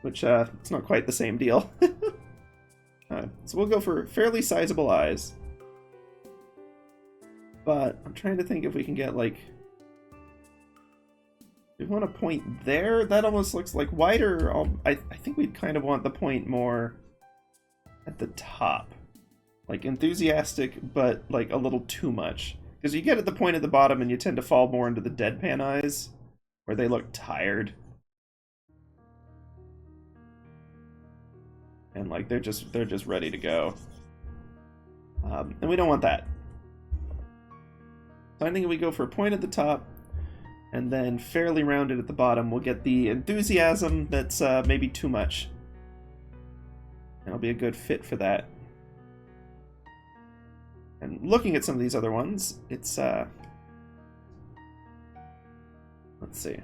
which, it's not quite the same deal. So we'll go for fairly sizable eyes. But I'm trying to think if we can get, like... We want a point there? That almost looks like wider. I think we'd kind of want the point more at the top. Like enthusiastic, but like a little too much. Because you get at the point at the bottom and you tend to fall more into the deadpan eyes, where they look tired. And like they're just ready to go. And we don't want that. So I think we go for a point at the top, And then fairly rounded at the bottom, we'll get the enthusiasm that's maybe too much. And it'll be a good fit for that. And looking at some of these other ones, it's, let's see.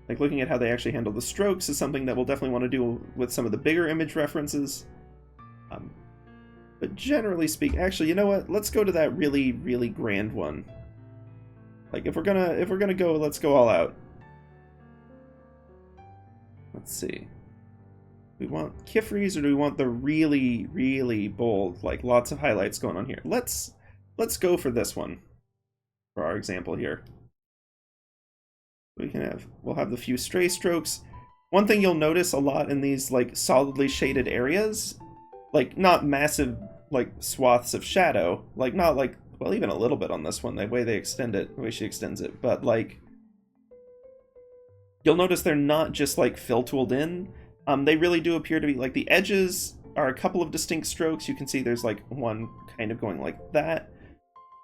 Like, looking at how they actually handle the strokes is something that we'll definitely want to do with some of the bigger image references. But generally speaking, actually, you know what? Let's go to that really, really grand one. Like, if we're gonna go, let's go all out. Let's see. We want Kifries, or do we want the really, really bold, like lots of highlights going on here? Let's go for this one for our example here. We'll have the few stray strokes. One thing you'll notice a lot in these like solidly shaded areas, like not massive like swaths of shadow, like not like, well, even a little bit on this one, the way they extend it, the way she extends it, but like you'll notice they're not just like fill tooled in. They really do appear to be like the edges are a couple of distinct strokes. You can see there's like one kind of going like that.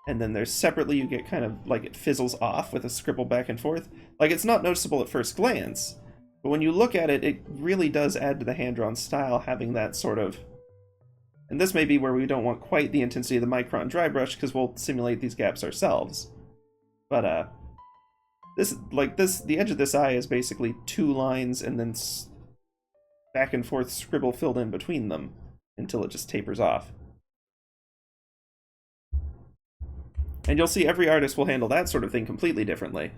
And then there's separately, you get kind of like it fizzles off with a scribble back and forth. Like it's not noticeable at first glance, but when you look at it, it really does add to the hand-drawn style, having that sort of... And this may be where we don't want quite the intensity of the Micron dry brush, because we'll simulate these gaps ourselves. But the edge of this eye is basically two lines and then back and forth scribble filled in between them until it just tapers off. And you'll see every artist will handle that sort of thing completely differently.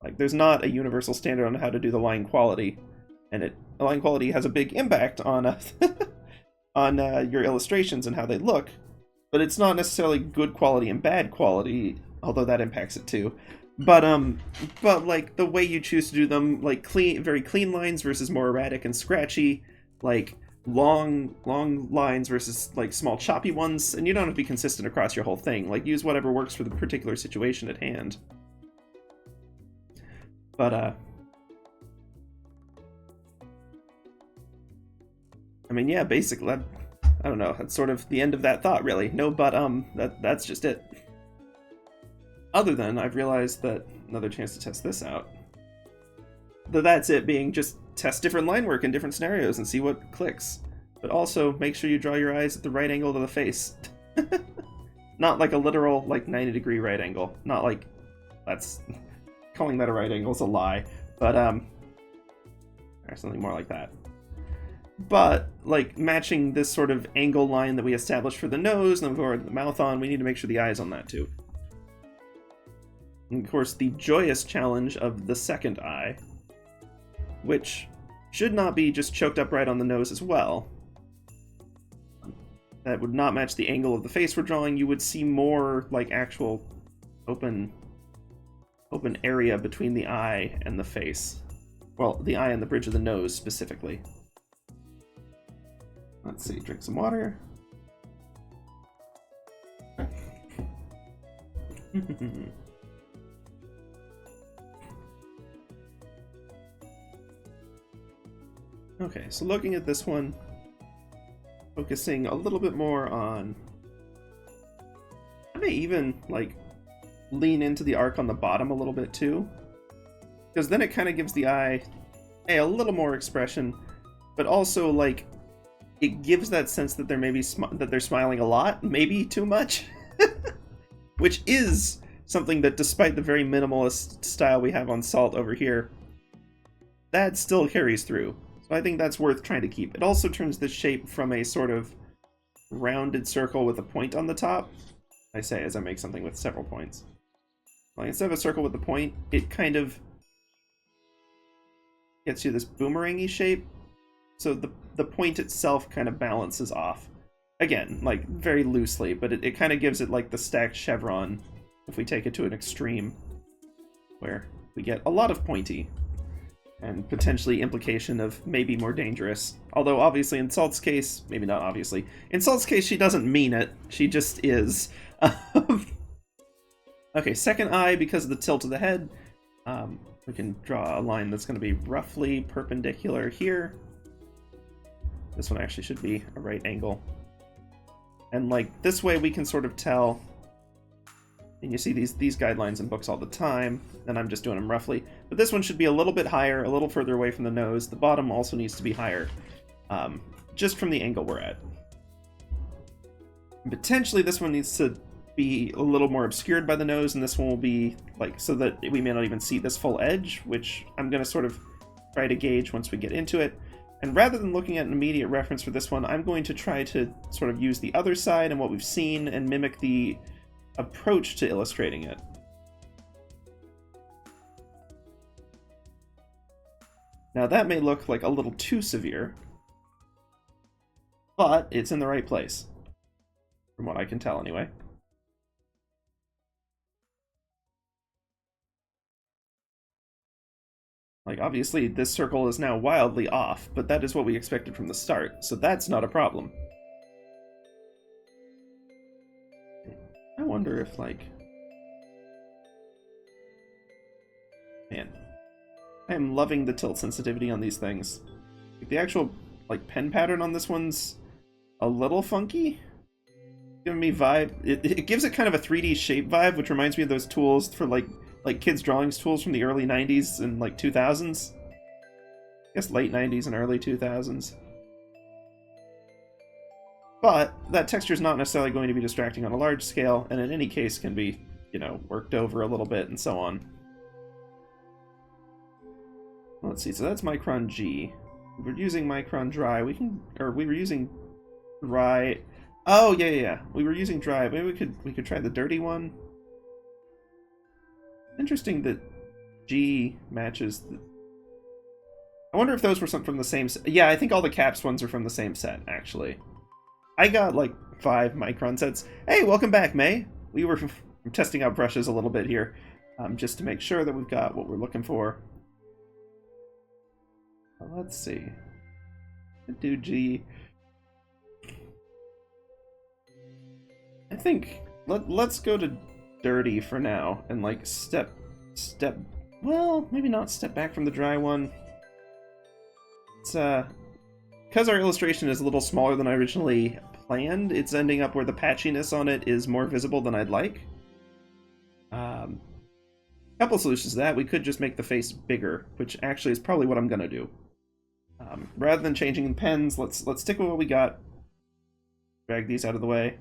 Like, there's not a universal standard on how to do the line quality, and the line quality has a big impact on on your illustrations and how they look, but it's not necessarily good quality and bad quality, although that impacts it too. But like the way you choose to do them, like very clean lines versus more erratic and scratchy, like long lines versus like small choppy ones, and you don't have to be consistent across your whole thing. Like, use whatever works for the particular situation at hand. But I mean, yeah, basically, I don't know, that's sort of the end of that thought, really. No, but that's just it. Other than, I've realized that another chance to test this out. That's it, being just test different line work in different scenarios and see what clicks. But also, make sure you draw your eyes at the right angle to the face. Not like a literal, like, 90-degree right angle. Not like, that's... calling that a right angle is a lie. But, or something more like that. But, like, matching this sort of angle line that we established for the nose, and then we've got the mouth on, we need to make sure the eye's on that, too. And, of course, the joyous challenge of the second eye, which should not be just choked up right on the nose as well. That would not match the angle of the face we're drawing. You would see more, like, actual open area between the eye and the face. Well, the eye and the bridge of the nose, specifically. Let's see, drink some water. Okay, so looking at this one, focusing a little bit more on... I may even, like, lean into the arc on the bottom a little bit, too. Because then it kind of gives the eye, a little more expression, but also, like, it gives that sense that they're maybe that they're smiling a lot, maybe too much. Which is something that, despite the very minimalist style we have on Salt over here, that still carries through. So I think that's worth trying to keep. It also turns the shape from a sort of rounded circle with a point on the top. I say as I make something with several points. Like, instead of a circle with a point, it kind of gets you this boomerang-y shape. So the point itself kind of balances off. Again, like, very loosely, but it kind of gives it, like, the stacked chevron, if we take it to an extreme, where we get a lot of pointy, and potentially implication of maybe more dangerous. Although, obviously, in Salt's case, maybe not obviously, in Salt's case, she doesn't mean it, she just is. Okay, second eye, because of the tilt of the head, we can draw a line that's going to be roughly perpendicular here. This one actually should be a right angle. And, like, this way we can sort of tell And you see these guidelines in books all the time, and I'm just doing them roughly. But this one should be a little bit higher, a little further away from the nose. The bottom also needs to be higher, just from the angle we're at. Potentially this one needs to be a little more obscured by the nose, and this one will be like so that we may not even see this full edge, which I'm going to sort of try to gauge once we get into it. And rather than looking at an immediate reference for this one, I'm going to try to sort of use the other side and what we've seen and mimic the approach to illustrating it. Now that may look like a little too severe, but it's in the right place, from what I can tell anyway. Like, obviously, this circle is now wildly off, but that is what we expected from the start, so that's not a problem. I wonder if, like... Man. I am loving the tilt sensitivity on these things. The actual, like, pen pattern on this one's a little funky. Giving me vibe... It gives it kind of a 3D shape vibe, which reminds me of those tools for, like kids' drawings tools from the early 90s and, like, 2000s. I guess late 90s and early 2000s. But that texture is not necessarily going to be distracting on a large scale, and in any case can be, you know, worked over a little bit and so on. Let's see, so that's Micron G. If we're using Micron Dry, we were using Dry... Oh, yeah. We were using Dry. Maybe we could try the dirty one. Interesting that G matches the... I wonder if those were some from the same set. Yeah, I think all the caps ones are from the same set, actually. I got, like, 5 Micron sets. Hey, welcome back, May! We were testing out brushes a little bit here, just to make sure that we've got what we're looking for. Let's see. Do G. I think let's go to dirty for now and like step well, maybe not step back from the dry one. It's because our illustration is a little smaller than I originally planned, it's ending up where the patchiness on it is more visible than I'd like. Couple solutions to that. We could just make the face bigger, which actually is probably what I'm gonna do. Rather than changing the pens, let's stick with what we got. Drag these out of the way.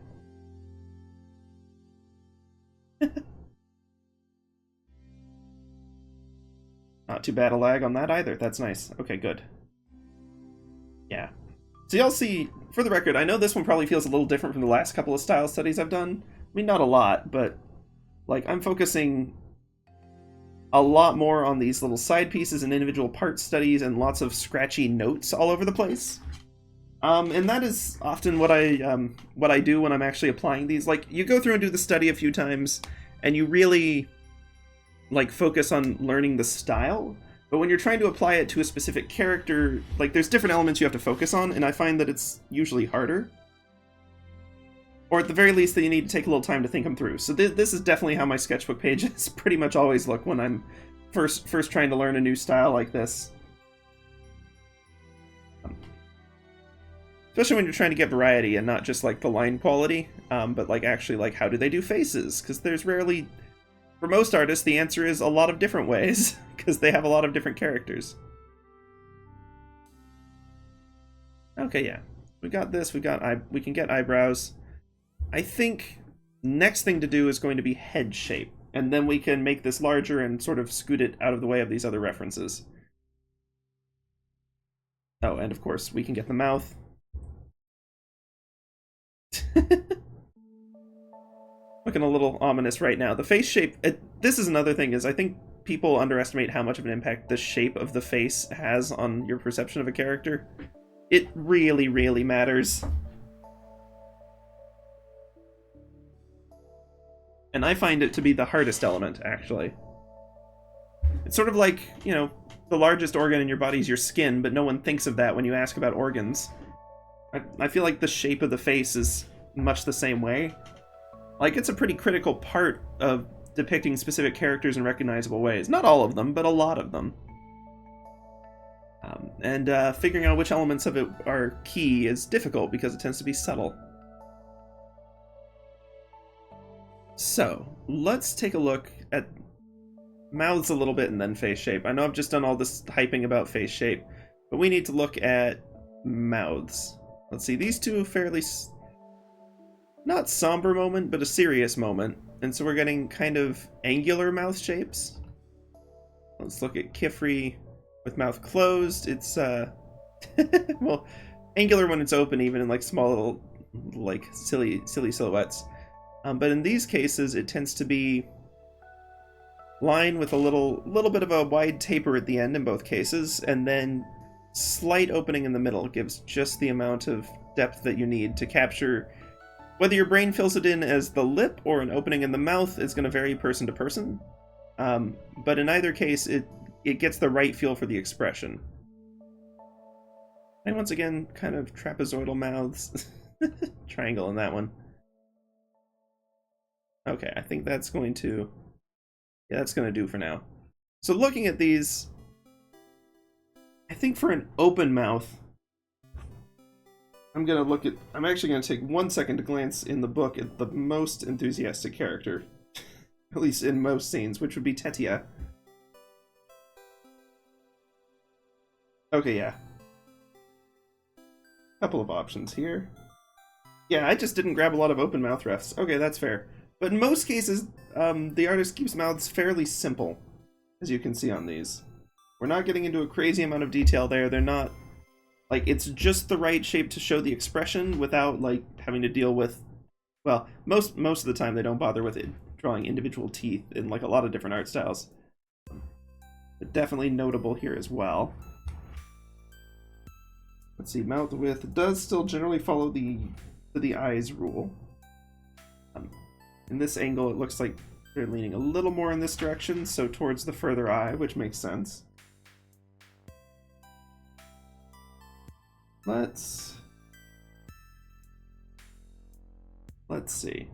Not too bad a lag on that either. That's nice. Okay, good. Yeah. So y'all see, for the record, I know this one probably feels a little different from the last couple of style studies I've done. I mean, not a lot, but like I'm focusing a lot more on these little side pieces and individual part studies and lots of scratchy notes all over the place. And that is often what I do when I'm actually applying these. Like, you go through and do the study a few times, and you really, like, focus on learning the style. But when you're trying to apply it to a specific character, like, there's different elements you have to focus on, and I find that it's usually harder. Or at the very least that you need to take a little time to think them through. So this is definitely how my sketchbook pages pretty much always look when I'm first trying to learn a new style like this. Especially when you're trying to get variety and not just like the line quality, but like actually like how do they do faces? Because there's rarely, for most artists, the answer is a lot of different ways because they have a lot of different characters. Okay, yeah, we got this. We can get eyebrows. I think next thing to do is going to be head shape, and then we can make this larger and sort of scoot it out of the way of these other references. Oh, and of course we can get the mouth. Looking a little ominous right now. The face shape, this is another thing, is I think people underestimate how much of an impact the shape of the face has on your perception of a character. It really, really matters. And I find it to be the hardest element, actually. It's sort of like, you know, the largest organ in your body is your skin, but no one thinks of that when you ask about organs. I feel like the shape of the face is much the same way. Like, it's a pretty critical part of depicting specific characters in recognizable ways. Not all of them, but a lot of them. And figuring out which elements of it are key is difficult because it tends to be subtle. So, let's take a look at mouths a little bit and then face shape. I know I've just done all this hyping about face shape, but we need to look at mouths. Let's see, these two fairly, not somber moment, but a serious moment. And so we're getting kind of angular mouth shapes. Let's look at Kifri with mouth closed. It's, well, angular when it's open, even in like small little, like silly silhouettes. But in these cases, it tends to be line with a little bit of a wide taper at the end in both cases, and then slight opening in the middle gives just the amount of depth that you need to capture. Whether your brain fills it in as the lip or an opening in the mouth is going to vary person to person. But in either case, it gets the right feel for the expression. And once again, kind of trapezoidal mouths. Triangle in that one. Okay, I think that's going to... yeah, that's going to do for now. So looking at these, I think for an open mouth, I'm actually going to take 1 second to glance in the book at the most enthusiastic character. At least in most scenes, which would be Tetia. Okay, yeah. Couple of options here. Yeah, I just didn't grab a lot of open mouth refs. Okay, that's fair. But in most cases, the artist keeps mouths fairly simple, as you can see on these. We're not getting into a crazy amount of detail there. They're not... like, it's just the right shape to show the expression without, like, having to deal with... well, most of the time they don't bother with it, drawing individual teeth in, like, a lot of different art styles. But definitely notable here as well. Let's see, mouth width does still generally follow the eyes rule. In this angle, it looks like they're leaning a little more in this direction, so towards the further eye, which makes sense. Let's see.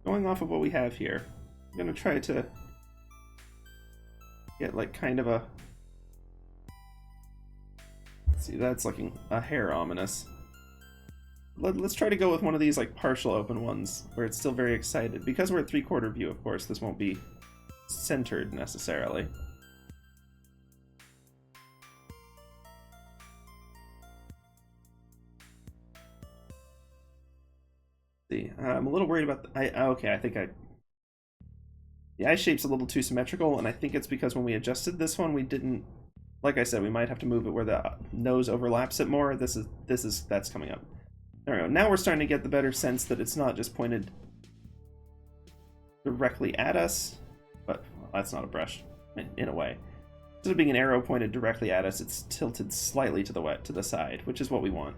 Going off of what we have here, I'm going to try to get like kind of a... let's see, that's looking a hair ominous. Let's try to go with one of these like partial open ones where it's still very excited. Because we're at 3/4 view, of course, this won't be centered necessarily. See, I'm a little worried about okay, I think the eye shape's a little too symmetrical, and I think it's because when we adjusted this one, we didn't, like I said, we might have to move it where the nose overlaps it more. That's coming up. There we go. Now we're starting to get the better sense that it's not just pointed directly at us, but well, that's not a brush in a way. Instead of being an arrow pointed directly at us, it's tilted slightly to the side, which is what we want.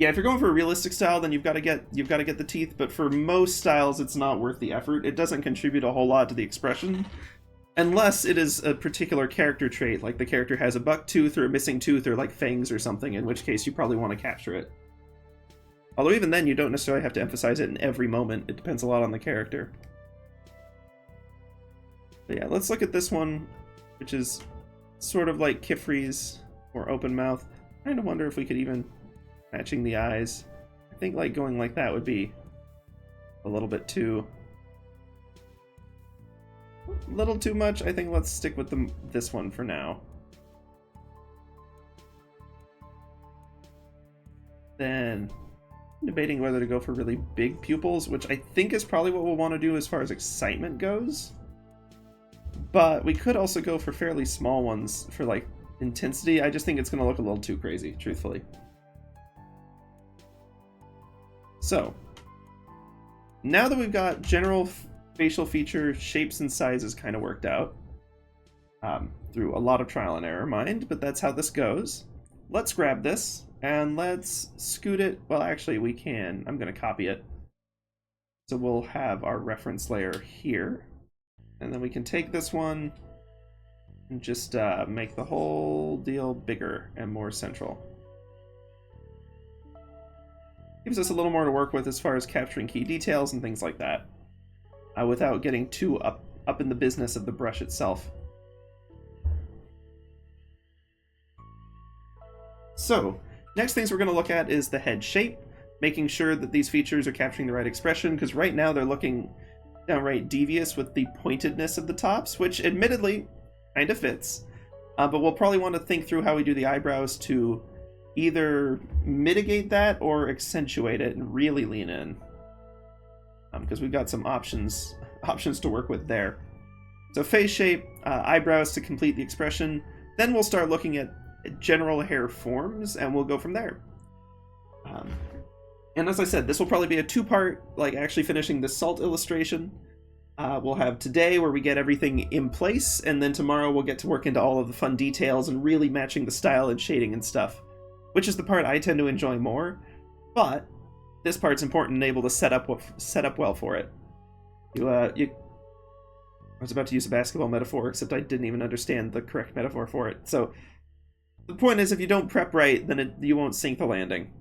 Yeah, if you're going for a realistic style, then you've got to get the teeth, but for most styles, it's not worth the effort. It doesn't contribute a whole lot to the expression. Unless it is a particular character trait, like the character has a buck tooth or a missing tooth or like fangs or something, in which case you probably want to capture it. Although even then, you don't necessarily have to emphasize it in every moment. It depends a lot on the character. But yeah, let's look at this one, which is sort of like Kifri's or open mouth. I kind of wonder if we could even matching the eyes. I think like going like that would be a little bit too... little too much. I think let's stick with this one for now. Then debating whether to go for really big pupils, which I think is probably what we'll want to do as far as excitement goes. But we could also go for fairly small ones for like intensity. I just think it's going to look a little too crazy, truthfully. So now that we've got general facial feature shapes and sizes kind of worked out through a lot of trial and error, mind, but that's how this goes. Let's grab this and let's scoot it. Well, actually we can. I'm going to copy it. So we'll have our reference layer here, and then we can take this one and just make the whole deal bigger and more central. Gives us a little more to work with as far as capturing key details and things like that. Without getting too up in the business of the brush itself. So, next things we're going to look at is the head shape. making sure that these features are capturing the right expression, because right now they're looking downright devious with the pointedness of the tops, which admittedly kind of fits. But we'll probably want to think through how we do the eyebrows to either mitigate that or accentuate it and really lean in. Because we've got some options to work with there. So face shape, eyebrows to complete the expression. Then we'll start looking at general hair forms, and we'll go from there. And as I said, this will probably be a two-part, like actually finishing the salt illustration. We'll have today where we get everything in place, and then tomorrow we'll get to work into all of the fun details and really matching the style and shading and stuff, which is the part I tend to enjoy more. But this part's important and able to set up well for it. I was about to use a basketball metaphor, except I didn't even understand the correct metaphor for it. So the point is, if you don't prep right, then you won't sink the landing.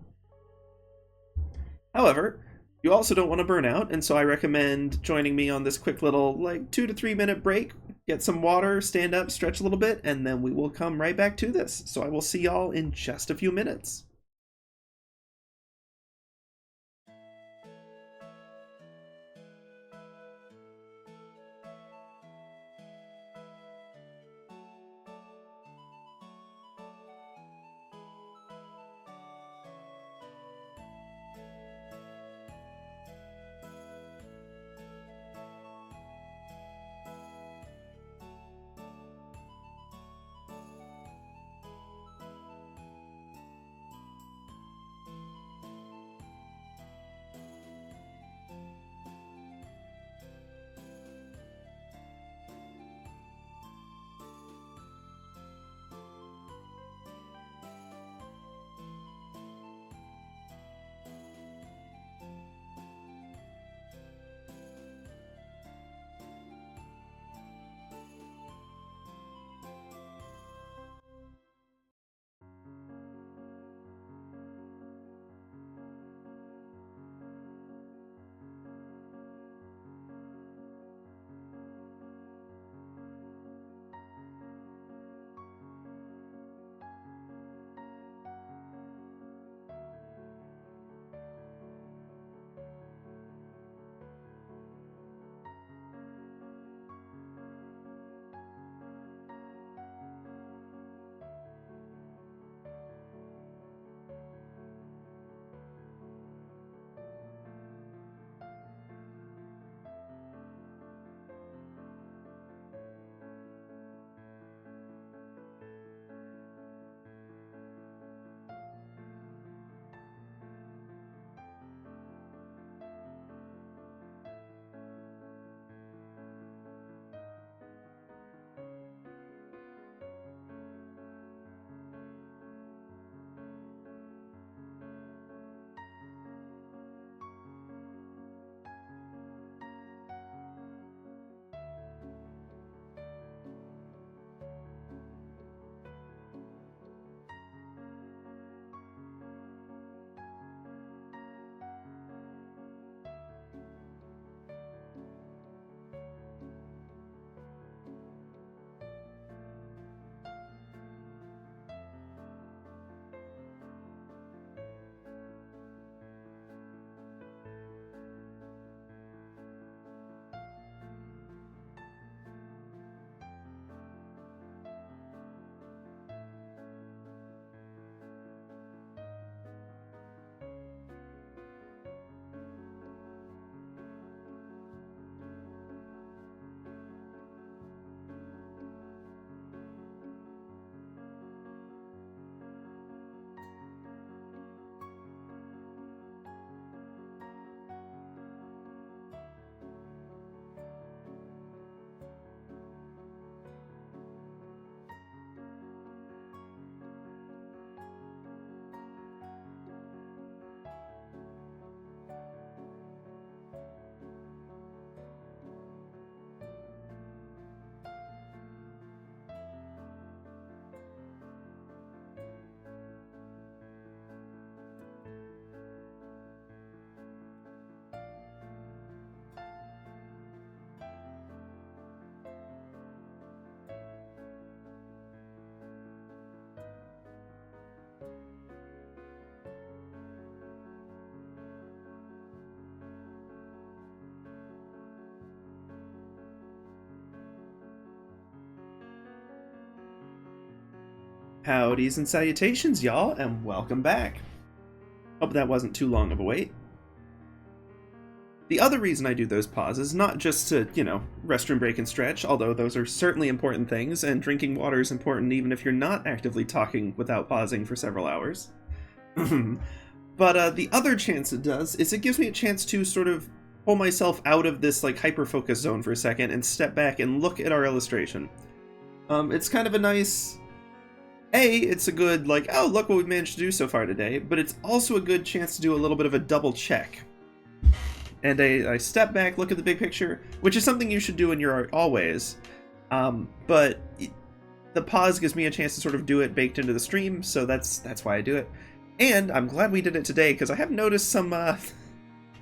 However, you also don't want to burn out, and so I recommend joining me on this quick little, 2 to 3 minute break, get some water, stand up, stretch a little bit, and then we will come right back to this. So I will see y'all in just a few minutes. Howdys and salutations, y'all, and welcome back. Hope that wasn't too long of a wait. The other reason I do those pauses, not just to, restroom break and stretch, although those are certainly important things, and drinking water is important even if you're not actively talking without pausing for several hours. But the other chance it does is it gives me a chance to sort of pull myself out of this hyper-focus zone for a second and step back and look at our illustration. It's kind of a nice... it's a good, oh, look what we've managed to do so far today, but it's also a good chance to do a little bit of a double check. And I step back, look at the big picture, which is something you should do in your art always, but the pause gives me a chance to sort of do it baked into the stream, so that's why I do it. And I'm glad we did it today, because I have noticed some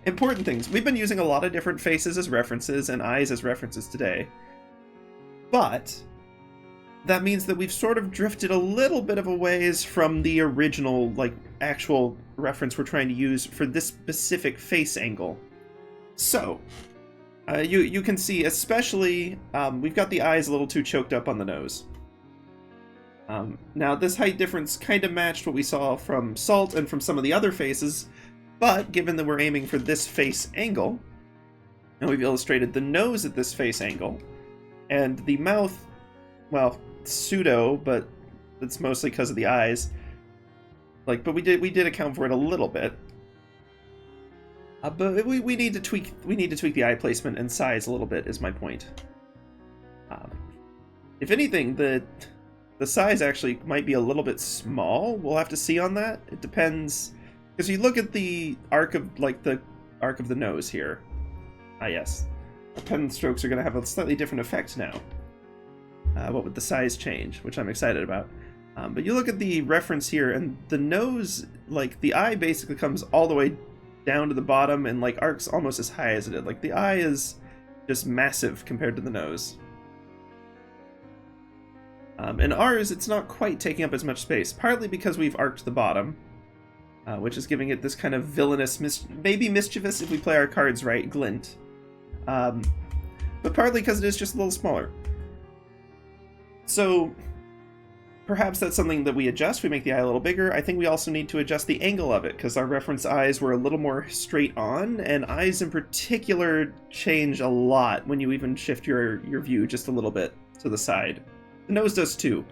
important things. We've been using a lot of different faces as references and eyes as references today, but that means that we've sort of drifted a little bit of a ways from the original, actual reference we're trying to use for this specific face angle. So, you can see, especially, we've got the eyes a little too choked up on the nose. Now, this height difference kind of matched what we saw from Salt and from some of the other faces, but given that we're aiming for this face angle, and we've illustrated the nose at this face angle, and the mouth, well, pseudo, but it's mostly because of the eyes. But we did account for it a little bit. But we need to tweak the eye placement and size a little bit, is my point. If anything, the size actually might be a little bit small. We'll have to see on that. It depends, because you look at the arc of the nose here. Ah, yes, the pen strokes are going to have a slightly different effect now. What with the size change, which I'm excited about. But you look at the reference here, and the nose, the eye basically comes all the way down to the bottom and arcs almost as high as it did. The eye is just massive compared to the nose. In ours, it's not quite taking up as much space, partly because we've arced the bottom, which is giving it this kind of villainous, maybe mischievous if we play our cards right, glint. But partly because it is just a little smaller. So, perhaps that's something that we adjust. We make the eye a little bigger. I think we also need to adjust the angle of it, because our reference eyes were a little more straight on, and eyes in particular change a lot when you even shift your view just a little bit to the side. The nose does too.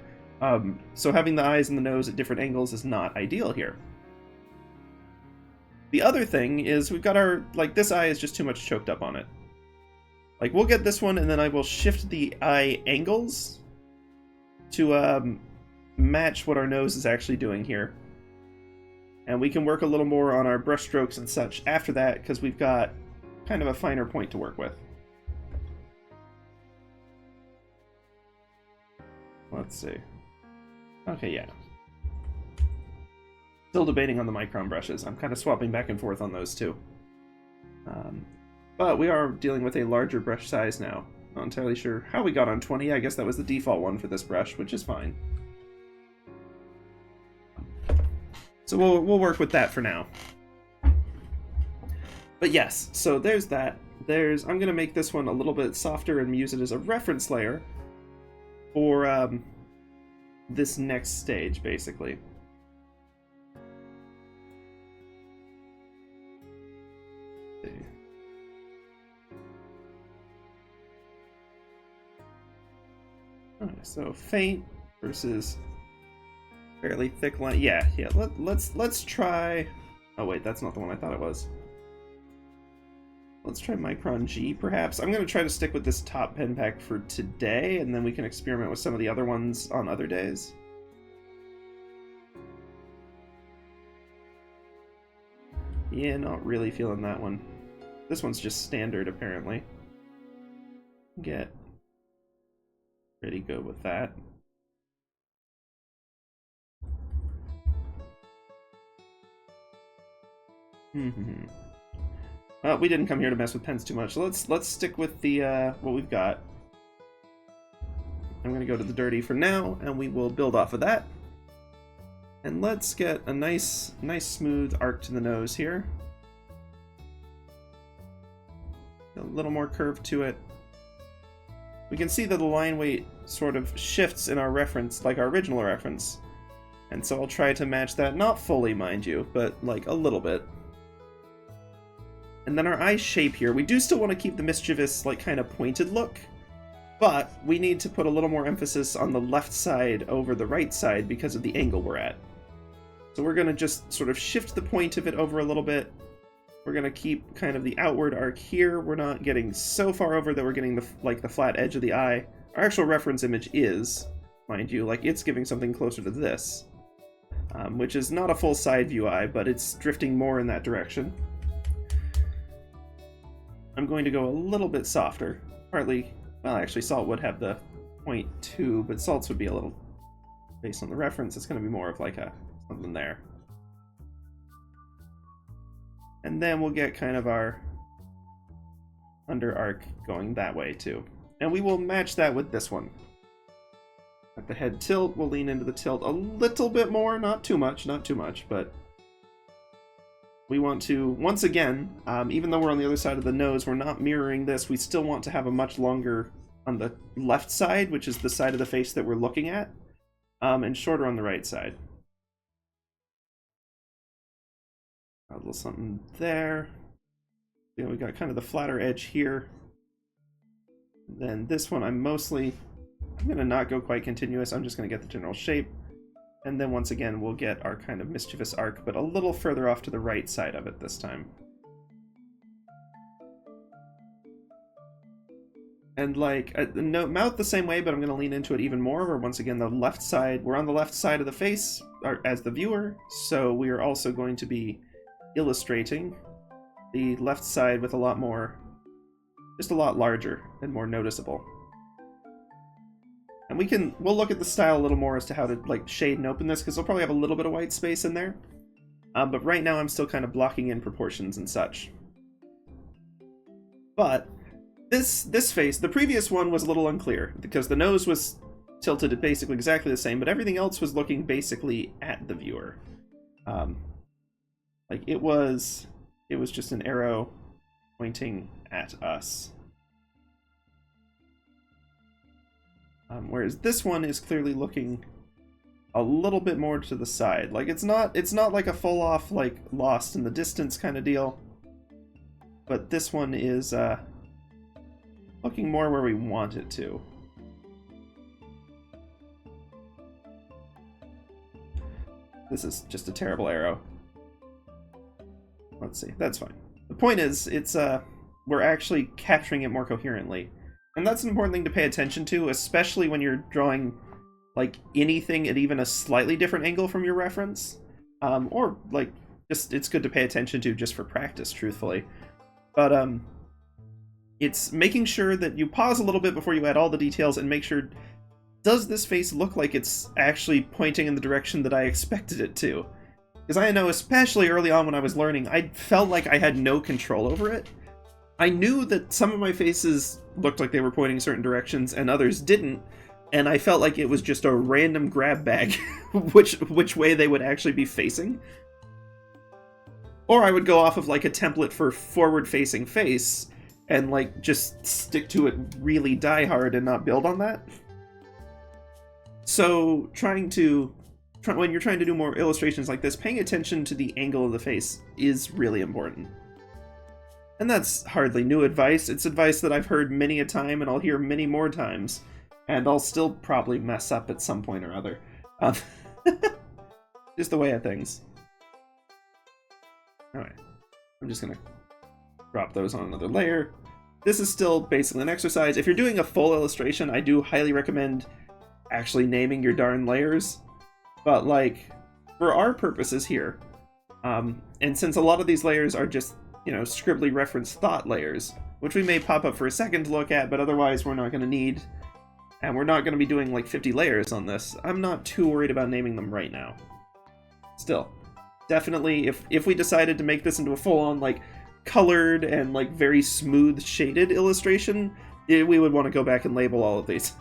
So having the eyes and the nose at different angles is not ideal here. The other thing is we've got our, this eye is just too much choked up on it. We'll get this one, and then I will shift the eye angles to match what our nose is actually doing here. And we can work a little more on our brush strokes and such after that, because we've got kind of a finer point to work with. Let's see. Okay, yeah. Still debating on the micron brushes. I'm kind of swapping back and forth on those too. But we are dealing with a larger brush size now. Not entirely sure how we got on 20. I guess that was the default one for this brush, which is fine. So we'll work with that for now. But yes, so there's that. I'm going to make this one a little bit softer and use it as a reference layer for this next stage, basically. Okay, so faint versus fairly thick line. Yeah. Let's try. Oh wait, that's not the one I thought it was. Let's try Micron G, perhaps. I'm going to try to stick with this top pen pack for today, and then we can experiment with some of the other ones on other days. Yeah, not really feeling that one. This one's just standard, apparently. Get pretty good with that. Well, we didn't come here to mess with pens too much, so let's stick with the what we've got. I'm gonna go to the dirty for now, and we will build off of that. And let's get a nice smooth arc to the nose here. A little more curve to it. We can see that the line weight sort of shifts in our reference, like our original reference, And so I'll try to match that, not fully, mind you, but like a little bit. And then our eye shape here, we do still want to keep the mischievous, like, kind of pointed look, but we need to put a little more emphasis on the left side over the right side because of the angle we're at. So we're going to just sort of shift the point of it over a little bit. We're going to keep kind of the outward arc here. We're not getting so far over that we're getting the flat edge of the eye. Our actual reference image is, mind you, like, it's giving something closer to this. Which is not a full side view eye, but it's drifting more in that direction. I'm going to go a little bit softer. Partly, well, actually, Salt would have the 0.2, but Salt's would be a little, based on the reference, it's going to be more of like a something there. And then we'll get kind of our under arc going that way too. And we will match that with this one. At the head tilt, we'll lean into the tilt a little bit more, not too much, but we want to, once again, even though we're on the other side of the nose, we're not mirroring this, we still want to have a much longer on the left side, which is the side of the face that we're looking at, and shorter on the right side. A little something there. Yeah, we got kind of the flatter edge here. Then this one, I'm going to not go quite continuous. I'm just going to get the general shape. And then once again, we'll get our kind of mischievous arc, but a little further off to the right side of it this time. And like, no, mouth the same way, but I'm going to lean into it even more. Where once again, the left side, we're on the left side of the face as the viewer. So we are also going to be illustrating the left side with a lot more, just a lot larger and more noticeable. And we'll look at the style a little more as to how to like shade and open this, because we'll probably have a little bit of white space in there. But right now I'm still kind of blocking in proportions and such. But this face, the previous one was a little unclear, because the nose was tilted basically exactly the same, but everything else was looking basically at the viewer. Like it was just an arrow pointing at us. Whereas this one is clearly looking a little bit more to the side. Like it's not like a full off like lost in the distance kind of deal. But this one is looking more where we want it to. This is just a terrible arrow. Let's see, that's fine. The point is, it's we're actually capturing it more coherently. And that's an important thing to pay attention to, especially when you're drawing like anything at even a slightly different angle from your reference. Or like just it's good to pay attention to just for practice, truthfully. But it's making sure that you pause a little bit before you add all the details and make sure, does this face look like it's actually pointing in the direction that I expected it to? Because I know, especially early on when I was learning, I felt like I had no control over it. I knew that some of my faces looked like they were pointing certain directions and others didn't, and I felt like it was just a random grab bag which way they would actually be facing. Or I would go off of like a template for forward-facing face and like just stick to it really die hard and not build on that. So when you're trying to do more illustrations like this, paying attention to the angle of the face is really important. And that's hardly new advice. It's advice that I've heard many a time, and I'll hear many more times. And I'll still probably mess up at some point or other. Just the way of things. Alright. I'm just going to drop those on another layer. This is still basically an exercise. If you're doing a full illustration, I do highly recommend actually naming your darn layers. But, like, for our purposes here, and since a lot of these layers are just, you know, scribbly reference thought layers, which we may pop up for a second to look at, but otherwise we're not going to need, and we're not going to be doing like 50 layers on this. I'm not too worried about naming them right now. Still, definitely, if we decided to make this into a full-on like colored and like very smooth shaded illustration, we would want to go back and label all of these.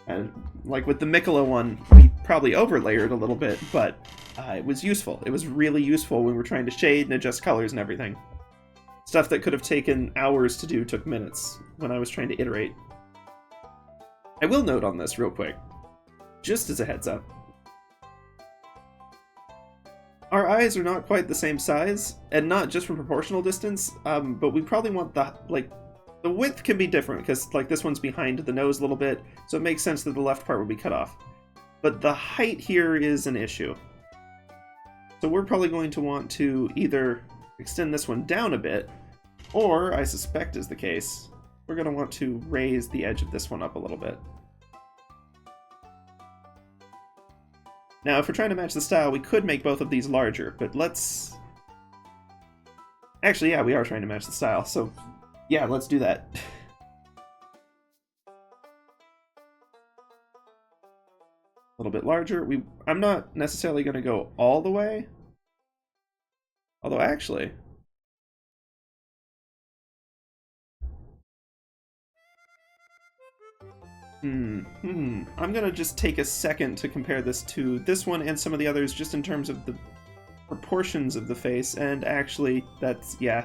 And like with the Mikola one, we probably overlayered a little bit, but it was useful. It was really useful when we're trying to shade and adjust colors and everything. Stuff that could have taken hours to do took minutes when I was trying to iterate. I will note on this real quick, just as a heads up, our eyes are not quite the same size, and not just from proportional distance, but we probably want the width can be different, because like this one's behind the nose a little bit, so it makes sense that the left part would be cut off. But the height here is an issue. So we're probably going to want to either extend this one down a bit, or, I suspect is the case, we're going to want to raise the edge of this one up a little bit. Now, if we're trying to match the style, we could make both of these larger, but let's... Actually, yeah, we are trying to match the style, so yeah, let's do that. A little bit larger. I'm not necessarily going to go all the way. Although, actually... I'm gonna just take a second to compare this to this one and some of the others, just in terms of the proportions of the face, and actually, that's, yeah.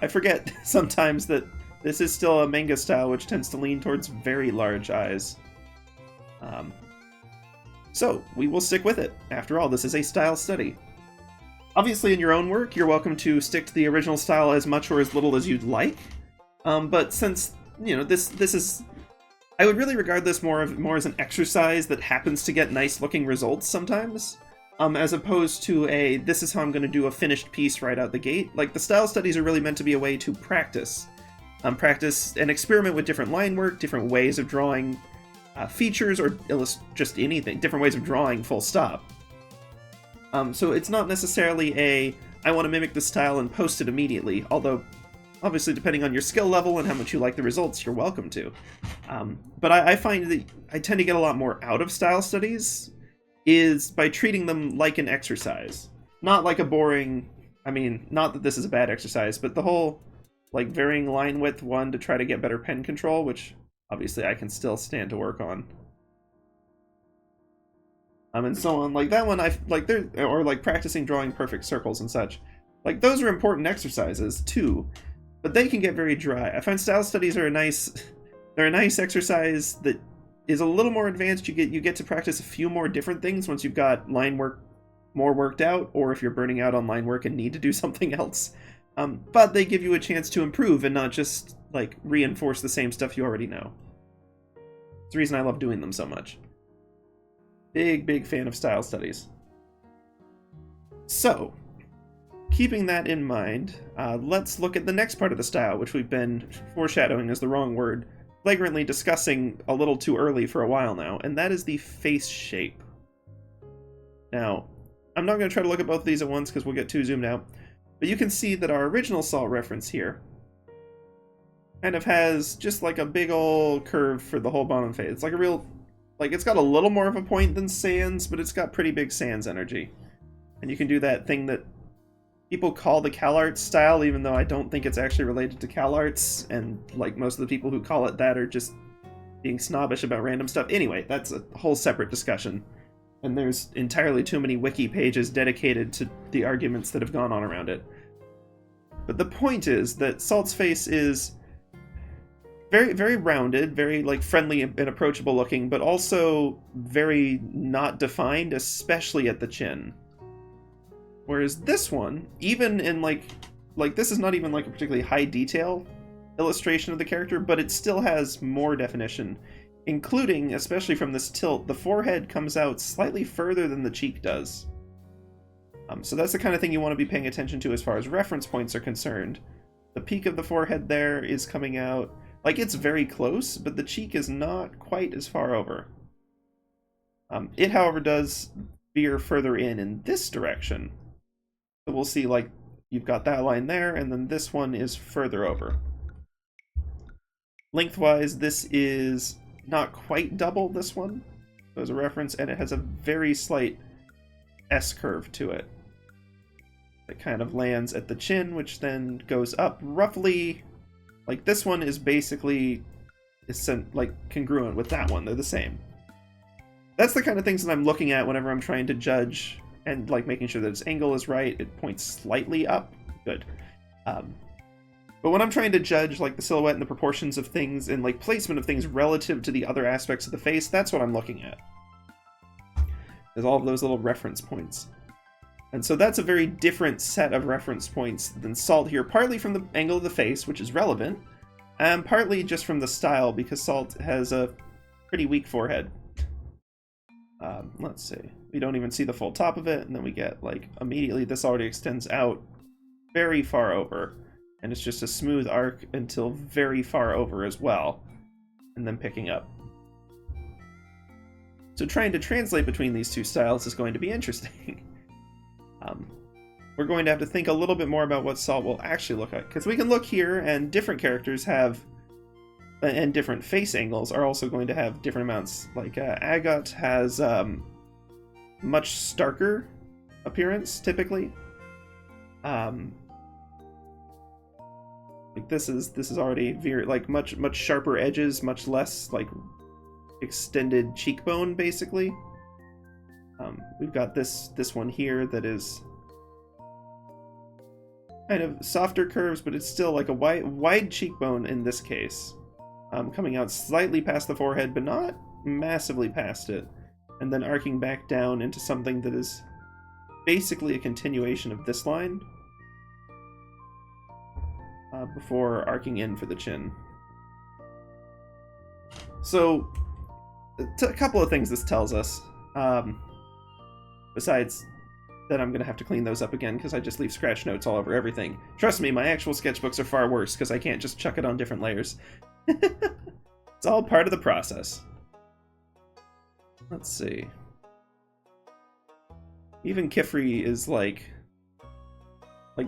I forget sometimes that this is still a manga style, which tends to lean towards very large eyes. So, we will stick with it. After all, this is a style study. Obviously, in your own work, you're welcome to stick to the original style as much or as little as you'd like, but since, you know, this is... I would really regard this more as an exercise that happens to get nice-looking results sometimes, as opposed to this is how I'm going to do a finished piece right out the gate. Like, the style studies are really meant to be a way to practice. Practice and experiment with different line work, different ways of drawing features, or just anything, different ways of drawing, full stop. So it's not necessarily I want to mimic this style and post it immediately, although... Obviously, depending on your skill level and how much you like the results, you're welcome to. But I find that I tend to get a lot more out of style studies is by treating them like an exercise. Not like a boring... I mean, not that this is a bad exercise, but the whole, like, varying line width one to try to get better pen control, which obviously I can still stand to work on. And so on. Like, that one, or like practicing drawing perfect circles and such. Like, those are important exercises, too. But they can get very dry. I find style studies are they're a nice exercise that is a little more advanced. You get to practice a few more different things once you've got line work more worked out, or if you're burning out on line work and need to do something else. But they give you a chance to improve and not just, like, reinforce the same stuff you already know. It's the reason I love doing them so much. Big fan of style studies. So... keeping that in mind, let's look at the next part of the style, which we've been foreshadowing is the wrong word, flagrantly discussing a little too early for a while now, and that is the face shape. Now, I'm not going to try to look at both of these at once because we'll get too zoomed out, but you can see that our original Salt reference here kind of has just like a big old curve for the whole bottom face. It's like a real, like, it's got a little more of a point than Sans, but it's got pretty big Sans energy. And you can do that thing that people call the CalArts style, even though I don't think it's actually related to CalArts, and like most of the people who call it that are just being snobbish about random stuff. Anyway, that's a whole separate discussion, and there's entirely too many wiki pages dedicated to the arguments that have gone on around it. But the point is that Salt's face is very rounded, very like friendly and approachable looking, but also very not defined, especially at the chin. Whereas this one, even in like this is not even like a particularly high detail illustration of the character, but it still has more definition, including, especially from this tilt, the forehead comes out slightly further than the cheek does. So that's the kind of thing you want to be paying attention to as far as reference points are concerned. The peak of the forehead there is coming out, like, it's very close, but the cheek is not quite as far over. It, however, does veer further in this direction. So we'll see, like, you've got that line there, and then this one is further over. Lengthwise, this is not quite double this one, as a reference, and it has a very slight S-curve to it. It kind of lands at the chin, which then goes up roughly, like this one is basically like congruent with that one. They're the same. That's the kind of things that I'm looking at whenever I'm trying to judge and like making sure that its angle is right. It points slightly up. Good. But when I'm trying to judge like the silhouette and the proportions of things and like placement of things relative to the other aspects of the face, that's what I'm looking at. There's all of those little reference points. And so that's a very different set of reference points than Salt here, partly from the angle of the face, which is relevant, and partly just from the style, because Salt has a pretty weak forehead. Let's see. We don't even see the full top of it, and then we get, like, immediately this already extends out very far over, and it's just a smooth arc until very far over as well, and then picking up. So trying to translate between these two styles is going to be interesting. We're going to have to think a little bit more about what Salt will actually look like, because we can look here, and different characters have, and different face angles are also going to have different amounts. Like Agot has much starker appearance typically. Like this is already very, like, much sharper edges, much less like extended cheekbone basically. We've got this one here that is kind of softer curves, but it's still like a wide cheekbone in this case, coming out slightly past the forehead, but not massively past it, and then arcing back down into something that is basically a continuation of this line, before arcing in for the chin. So, a couple of things this tells us, besides that I'm going to have to clean those up again because I just leave scratch notes all over everything. Trust me, my actual sketchbooks are far worse because I can't just chuck it on different layers. It's all part of the process. Let's see. Even Kifri is like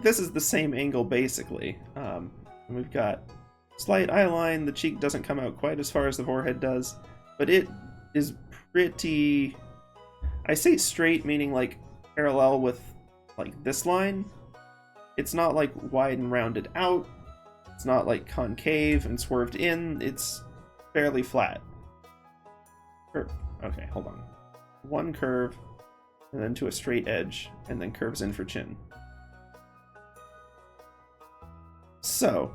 this is the same angle basically. And we've got slight eye line. The cheek doesn't come out quite as far as the forehead does, but it is pretty, I say straight meaning like parallel with like this line. It's not like wide and rounded out. It's not like concave and swerved in. It's fairly flat. Okay, hold on. One curve, and then to a straight edge, and then curves in for chin. So,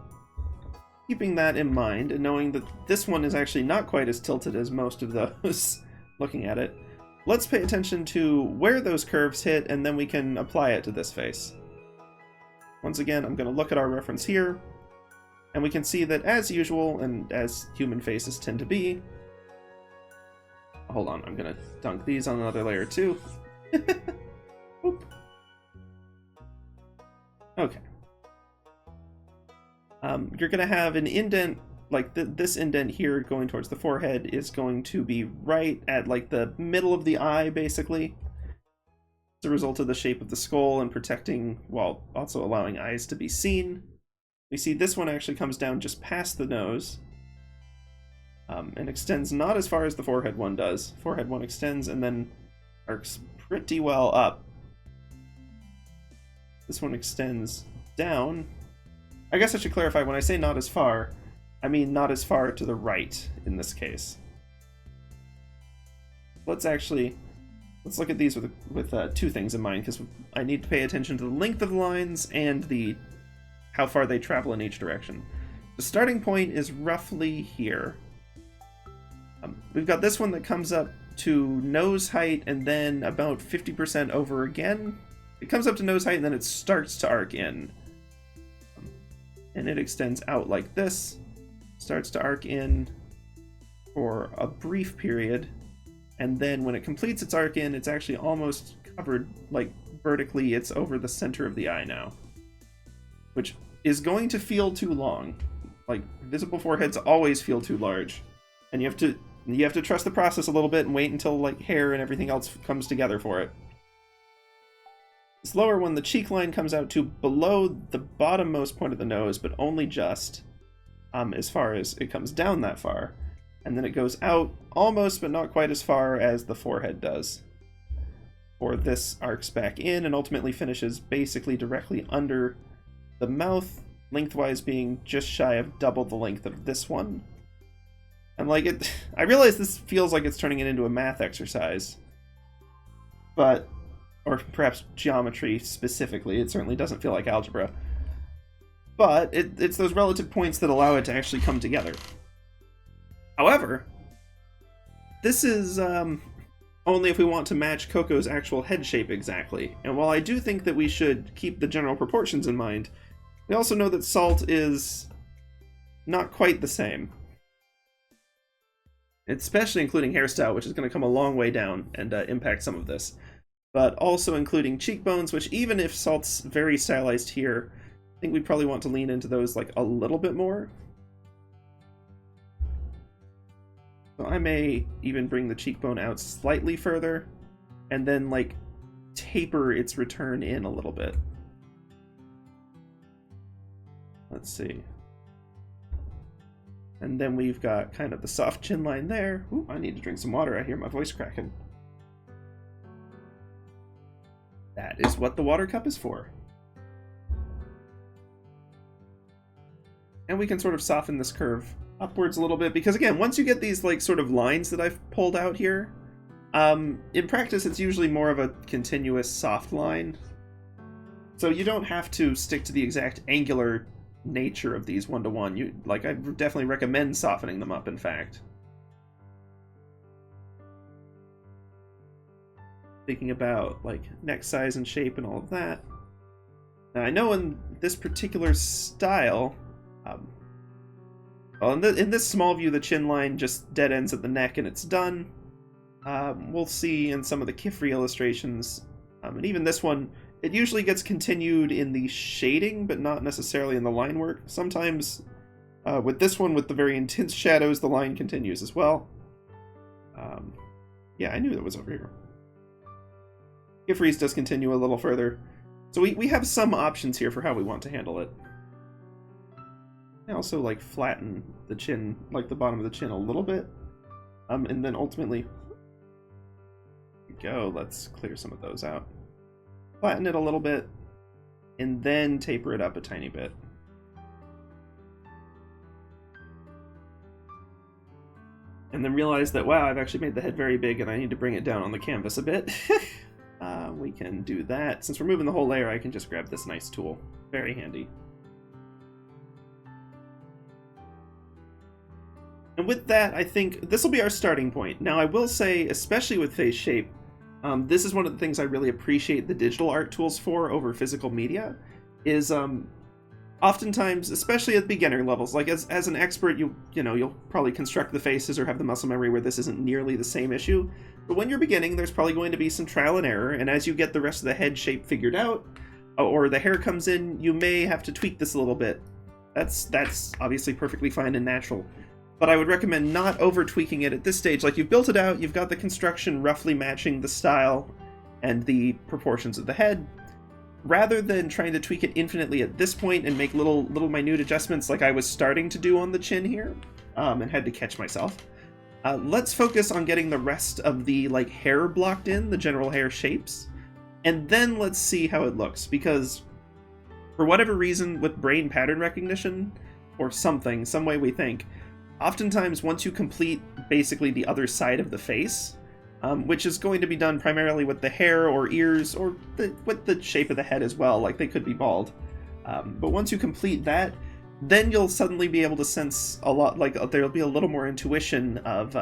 keeping that in mind, and knowing that this one is actually not quite as tilted as most of those, looking at it, let's pay attention to where those curves hit, and then we can apply it to this face. Once again, I'm going to look at our reference here, and we can see that, as usual, and as human faces tend to be... Hold on, I'm going to dunk these on another layer too. Oop. Okay. You're going to have an indent, like this indent here going towards the forehead is going to be right at like the middle of the eye, basically. As a result of the shape of the skull and protecting, while also allowing eyes to be seen. We see this one actually comes down just past the nose, and extends not as far as the forehead one does. Forehead one extends and then arcs pretty well up. This one extends down. I guess I should clarify, when I say not as far, I mean not as far to the right in this case. Let's look at these with two things in mind, because I need to pay attention to the length of the lines and how far they travel in each direction. The starting point is roughly here. We've got this one that comes up to nose height and then about 50% over again. It comes up to nose height and then it starts to arc in. And it extends out like this, starts to arc in for a brief period, and then when it completes its arc in, it's actually almost covered, like vertically, it's over the center of the eye now. Which is going to feel too long. Like, visible foreheads always feel too large. And you have to trust the process a little bit and wait until like hair and everything else comes together for it. It's lower when the cheek line comes out to below the bottommost point of the nose, but only just, as far as it comes down that far. And then it goes out almost, but not quite as far as the forehead does. Or this arcs back in and ultimately finishes basically directly under the mouth, lengthwise being just shy of double the length of this one. And like it, I realize this feels like it's turning it into a math exercise, but, or perhaps geometry specifically, it certainly doesn't feel like algebra. But it's those relative points that allow it to actually come together. However, this is only if we want to match Coco's actual head shape exactly. And while I do think that we should keep the general proportions in mind, we also know that Salt is not quite the same. Especially including hairstyle, which is going to come a long way down and impact some of this. But also including cheekbones, which even if Salt's very stylized here, I think we probably want to lean into those like a little bit more. So I may even bring the cheekbone out slightly further, and then like taper its return in a little bit. Let's see. And then we've got kind of the soft chin line there. Ooh, I need to drink some water. I hear my voice cracking. That is what the water cup is for. And we can sort of soften this curve upwards a little bit, because again, once you get these like sort of lines that I've pulled out here, in practice it's usually more of a continuous soft line. So you don't have to stick to the exact angular nature of these one-to-one. You like, I definitely recommend softening them up, in fact. Thinking about like neck size and shape and all of that. Now I know in this particular style, well, in this small view, the chin line just dead ends at the neck and it's done. We'll see in some of the Kifri illustrations, and even this one, it usually gets continued in the shading, but not necessarily in the line work. Sometimes, with this one, with the very intense shadows, the line continues as well. Yeah, I knew that was over here. Kifri's does continue a little further. So we have some options here for how we want to handle it. I also like flatten the chin, like the bottom of the chin a little bit. And then ultimately, here we go, let's clear some of those out. Flatten it a little bit, and then taper it up a tiny bit. And then realize that, wow, I've actually made the head very big and I need to bring it down on the canvas a bit. We can do that. Since we're moving the whole layer, I can just grab this nice tool. Very handy. And with that, I think this will be our starting point. Now, I will say, especially with face shape, this is one of the things I really appreciate the digital art tools for over physical media, is oftentimes, especially at beginner levels, like as an expert, you'll probably construct the faces or have the muscle memory where this isn't nearly the same issue. But when you're beginning, there's probably going to be some trial and error, and as you get the rest of the head shape figured out, or the hair comes in, you may have to tweak this a little bit. That's obviously perfectly fine and natural. But I would recommend not over-tweaking it at this stage. Like, you've built it out, you've got the construction roughly matching the style and the proportions of the head. Rather than trying to tweak it infinitely at this point and make little minute adjustments like I was starting to do on the chin here, and had to catch myself, let's focus on getting the rest of the like hair blocked in, the general hair shapes, and then let's see how it looks. Because for whatever reason, with brain pattern recognition, or some way we think, oftentimes, once you complete basically the other side of the face, which is going to be done primarily with the hair or ears, or with the shape of the head as well, like they could be bald. But once you complete that, then you'll suddenly be able to sense a lot, like there'll be a little more intuition of,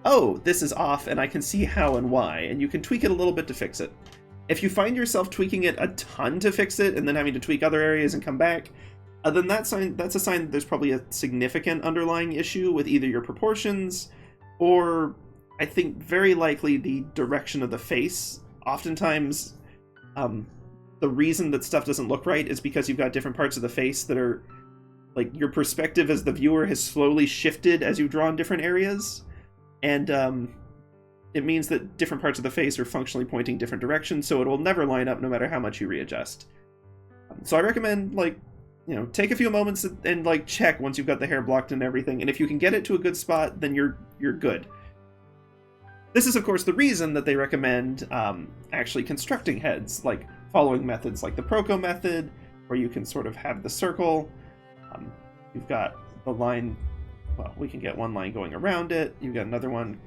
oh, this is off and I can see how and why, and you can tweak it a little bit to fix it. If you find yourself tweaking it a ton to fix it and then having to tweak other areas and come back, then that's a sign that there's probably a significant underlying issue with either your proportions or, I think, very likely the direction of the face. Oftentimes, the reason that stuff doesn't look right is because you've got different parts of the face that are, like, your perspective as the viewer has slowly shifted as you've drawn different areas, and it means that different parts of the face are functionally pointing different directions, so it will never line up no matter how much you readjust. So I recommend, like, take a few moments and like check once you've got the hair blocked and everything, and if you can get it to a good spot, then you're good. This is, of course, the reason that they recommend actually constructing heads, like following methods like the Proco method, where you can sort of have the circle. You've got the line, well, we can get one line going around it, you've got another one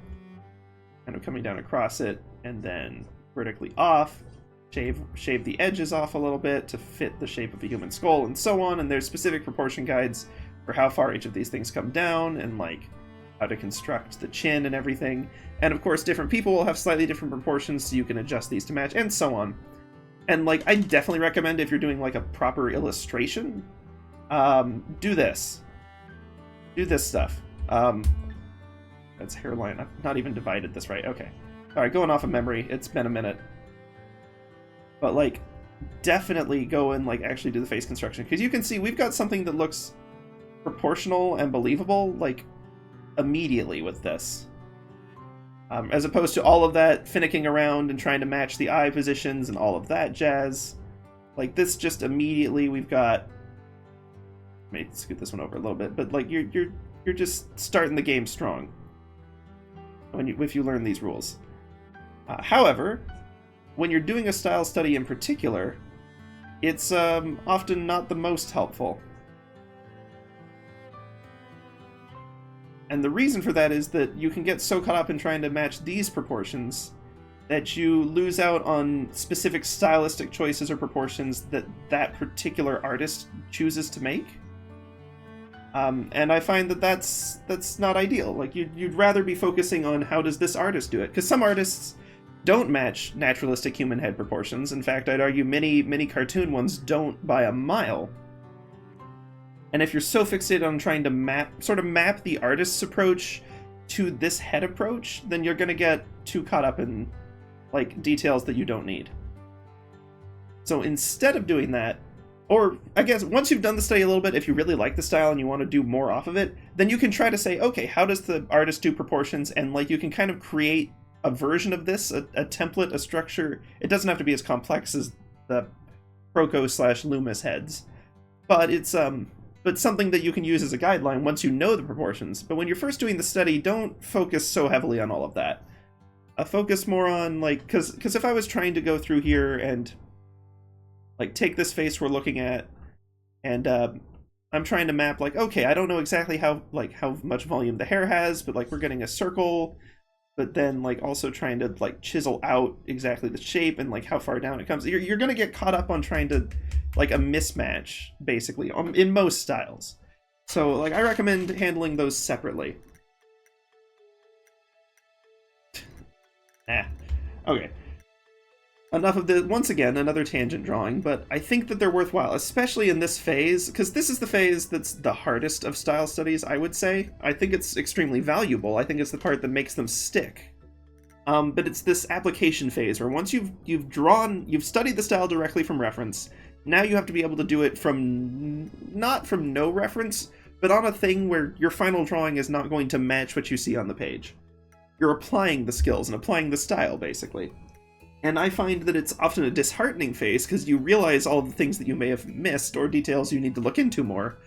kind of coming down across it, and then vertically off. Shave the edges off a little bit to fit the shape of a human skull, and so on, and there's specific proportion guides for how far each of these things come down, and like how to construct the chin and everything. And of course, different people will have slightly different proportions, so you can adjust these to match, and so on. And like, I definitely recommend if you're doing like a proper illustration, do this. Do this stuff. That's hairline. I've not even divided this right. Okay. Alright, going off of memory. It's been a minute. But like, definitely go and like actually do the face construction. Because you can see we've got something that looks proportional and believable, like, immediately with this. As opposed to all of that finicking around and trying to match the eye positions and all of that jazz. Like, this just immediately we've got... Let me scoot this one over a little bit, but like, you're just starting the game strong if you learn these rules. However, when you're doing a style study in particular, it's often not the most helpful. And the reason for that is that you can get so caught up in trying to match these proportions that you lose out on specific stylistic choices or proportions that that particular artist chooses to make. And I find that that's not ideal. Like, you'd rather be focusing on how does this artist do it? Because some artists don't match naturalistic human head proportions. In fact, I'd argue many cartoon ones don't by a mile. And if you're so fixated on trying to map the artist's approach to this head approach, then you're going to get too caught up in like details that you don't need. So instead of doing that, or I guess once you've done the study a little bit, if you really like the style and you want to do more off of it, then you can try to say, okay, how does the artist do proportions? And like, you can kind of create a version of this, a template, a structure. It doesn't have to be as complex as the Proco/Loomis heads, but it's but something that you can use as a guideline once you know the proportions. But when you're first doing the study, don't focus so heavily on all of that. Focus more on, like, because if I was trying to go through here and like take this face we're looking at, and I'm trying to map, like, okay, I don't know exactly how much volume the hair has, but like we're getting a circle, but then like also trying to like chisel out exactly the shape and like how far down it comes. You're gonna get caught up on trying to like a mismatch, basically, in most styles. So like, I recommend handling those separately. Okay. Enough of the, once again, another tangent drawing, but I think that they're worthwhile, especially in this phase, because this is the phase that's the hardest of style studies, I would say. I think it's extremely valuable. I think it's the part that makes them stick. But it's this application phase where once you've studied the style directly from reference, now you have to be able to do it from, not from no reference, but on a thing where your final drawing is not going to match what you see on the page. You're applying the skills and applying the style, basically. And I find that it's often a disheartening phase because you realize all the things that you may have missed or details you need to look into more.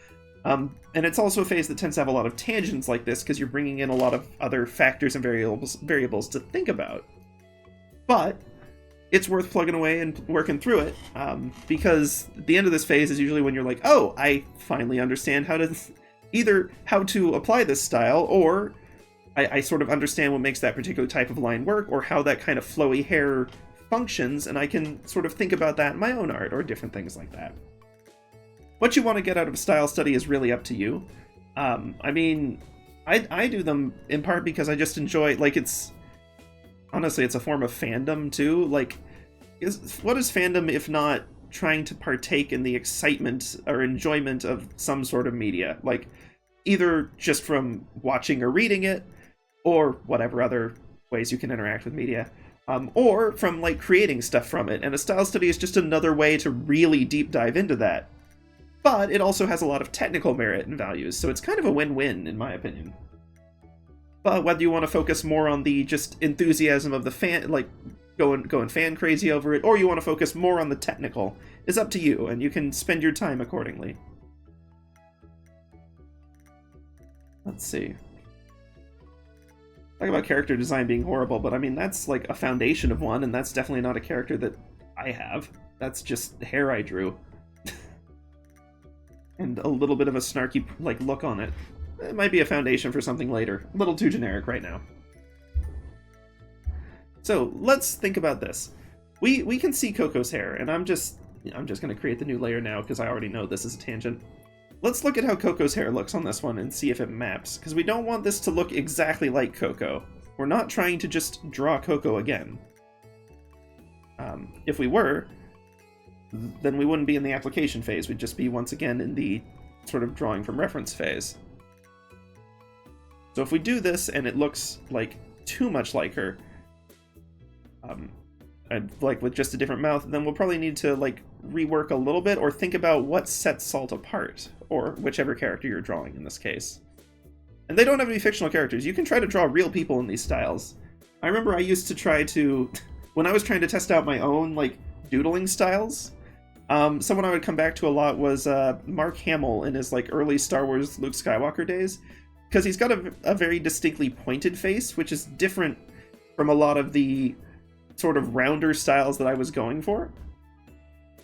And it's also a phase that tends to have a lot of tangents like this because you're bringing in a lot of other factors and variables to think about. But it's worth plugging away and working through it, because the end of this phase is usually when you're like, oh, I finally understand how to apply this style, or I sort of understand what makes that particular type of line work, or how that kind of flowy hair functions, and I can sort of think about that in my own art, or different things like that. What you want to get out of a style study is really up to you. I mean, I do them in part because I just enjoy, like, honestly, it's a form of fandom, too. Like, what is fandom if not trying to partake in the excitement or enjoyment of some sort of media? Like, either just from watching or reading it, or whatever other ways you can interact with media, or from like creating stuff from it. And a style study is just another way to really deep dive into that. But it also has a lot of technical merit and values, so it's kind of a win-win in my opinion. But whether you want to focus more on the just enthusiasm of the fan, like going fan crazy over it, or you want to focus more on the technical, is up to you, and you can spend your time accordingly. Let's see. Talk about character design being horrible, but I mean, that's like a foundation of one, and that's definitely not a character that I have. That's just hair I drew. And a little bit of a snarky like look on it. It might be a foundation for something later. A little too generic right now. So let's think about this. We can see Coco's hair, and I'm just going to create the new layer now because I already know this is a tangent. let's look at how Coco's hair looks on this one and see if it maps, because we don't want this to look exactly like Coco. We're not trying to just draw Coco again. If we were, then we wouldn't be in the application phase. We'd just be once again in the sort of drawing from reference phase. So if we do this and it looks like too much like her, like with just a different mouth, then we'll probably need to like rework a little bit or think about what sets Salt apart, or whichever character you're drawing in this case. And they don't have to be fictional characters. You can try to draw real people in these styles. I remember I used to try to, when I was trying to test out my own like doodling styles, someone I would come back to a lot was Mark Hamill in his like early Star Wars Luke Skywalker days, because he's got a very distinctly pointed face, which is different from a lot of the sort of rounder styles that I was going for.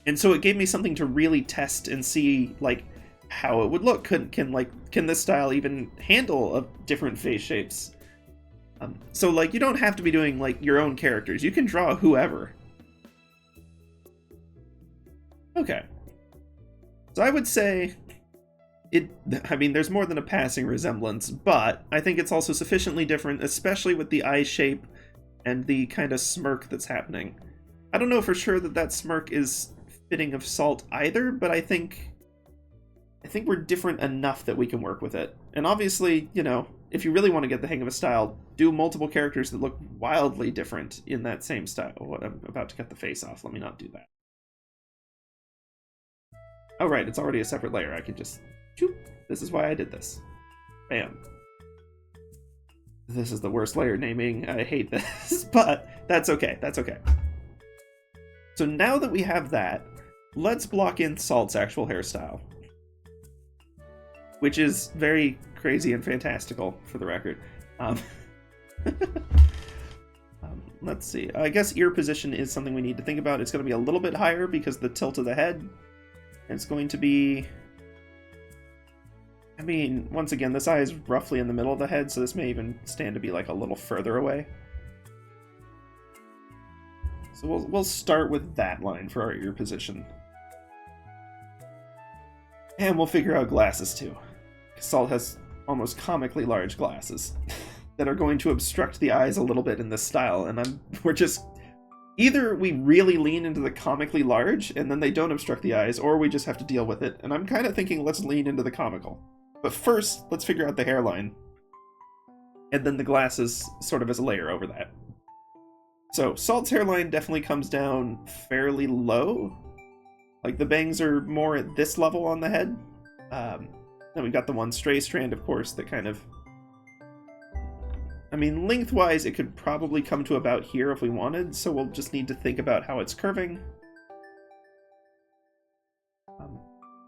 And so it gave me something to really test and see like how it would look. Can this style even handle different face shapes? So like you don't have to be doing like your own characters. You can draw whoever. Okay. So I would say I mean, there's more than a passing resemblance, but I think it's also sufficiently different, especially with the eye shape and the kind of smirk that's happening. I don't know for sure that smirk is fitting of Salt either, but I think we're different enough that we can work with it. And obviously, you know, if you really want to get the hang of a style, do multiple characters that look wildly different in that same style. Oh, I'm about to cut the face off. Let me not do that. Oh, right, it's already a separate layer. I can just... Choop. This is why I did this. Bam. This is the worst layer naming. I hate this, but that's okay. That's okay. So now that we have that, let's block in Salt's actual hairstyle, which is very crazy and fantastical, for the record. Let's see. I guess ear position is something we need to think about. It's going to be a little bit higher because of the tilt of the head. It's going to be... I mean, once again, this eye is roughly in the middle of the head, so this may even stand to be like a little further away. So we'll start with that line for our ear position. And we'll figure out glasses too. Salt has almost comically large glasses that are going to obstruct the eyes a little bit in this style, and we're just... Either we really lean into the comically large, and then they don't obstruct the eyes, or we just have to deal with it, and I'm kind of thinking let's lean into the comical. But first, let's figure out the hairline, and then the glasses sort of as a layer over that. So, Salt's hairline definitely comes down fairly low. Like, the bangs are more at this level on the head. Then we've got the one stray strand, of course, that kind of... I mean, lengthwise, it could probably come to about here if we wanted, so we'll just need to think about how it's curving.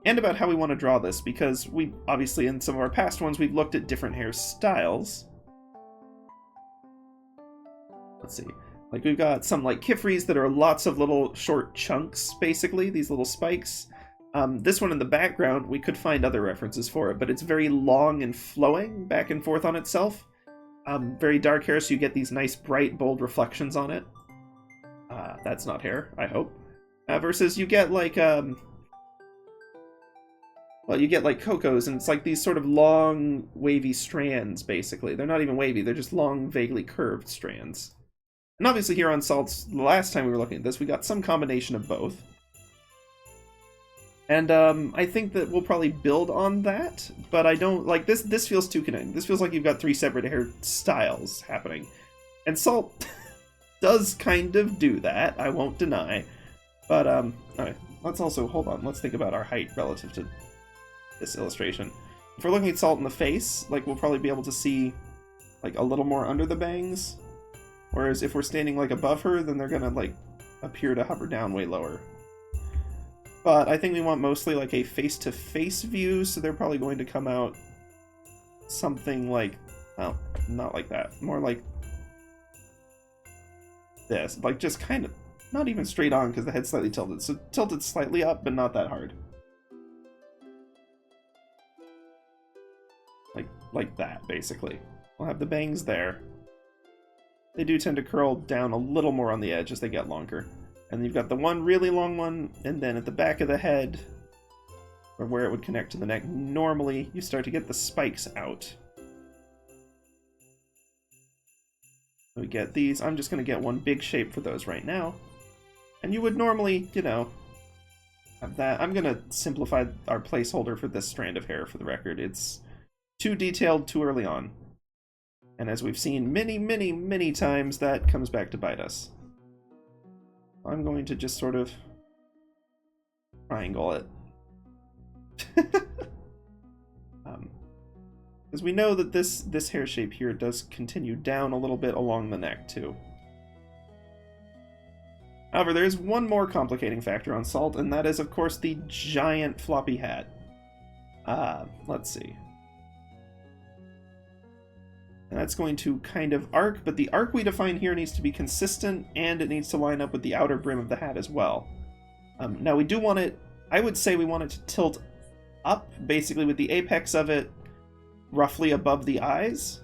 And about how we want to draw this, because we obviously, in some of our past ones, we've looked at different hairstyles. Let's see. Like, we've got some, like, kifries that are lots of little short chunks, basically, these little spikes. This one in the background, we could find other references for it, but it's very long and flowing back and forth on itself. Very dark hair, so you get these nice, bright, bold reflections on it. That's not hair, I hope. Versus you get, like, well, you get, like, Coco's, and it's like these sort of long, wavy strands, basically. They're not even wavy, they're just long, vaguely curved strands. And obviously here on Salt's, the last time we were looking at this, we got some combination of both. And I think that we'll probably build on that, but I don't, like, this feels too connected. This feels like you've got three separate hairstyles happening. And Salt does kind of do that, I won't deny. But, alright, let's also, hold on, let's think about our height relative to this illustration. If we're looking at Salt in the face, like, we'll probably be able to see, like, a little more under the bangs. Whereas if we're standing, like, above her, then they're gonna, like, appear to hover down way lower. But I think we want mostly, like, a face-to-face view, so they're probably going to come out something like... well, not like that. More like this. Like, just kind of... not even straight on, because the head's slightly tilted. So tilted slightly up, but not that hard. Like that, basically. We'll have the bangs there. They do tend to curl down a little more on the edge as they get longer. And you've got the one really long one, and then at the back of the head, or where it would connect to the neck, normally you start to get the spikes out. We get these. I'm just going to get one big shape for those right now. And you would normally, you know, have that. I'm going to simplify our placeholder for this strand of hair for the record. It's too detailed too early on. And as we've seen many, many, many times, that comes back to bite us. I'm going to just sort of triangle it. Because we know that this hair shape here does continue down a little bit along the neck, too. However, there is one more complicating factor on Salt, and that is, of course, the giant floppy hat. Let's see. And that's going to kind of arc, but the arc we define here needs to be consistent, and it needs to line up with the outer brim of the hat as well. Now, we do want it... I would say we want it to tilt up, basically with the apex of it roughly above the eyes.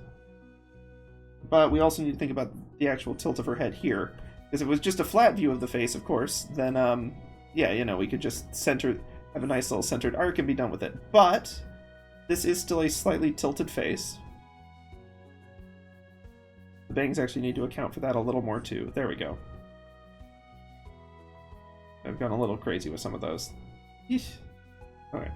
But we also need to think about the actual tilt of her head here. Because if it was just a flat view of the face, of course, then, yeah, you know, we could just have a nice little centered arc and be done with it. But this is still a slightly tilted face. The bangs actually need to account for that a little more, too. There we go. I've gone a little crazy with some of those. Yeesh. Alright.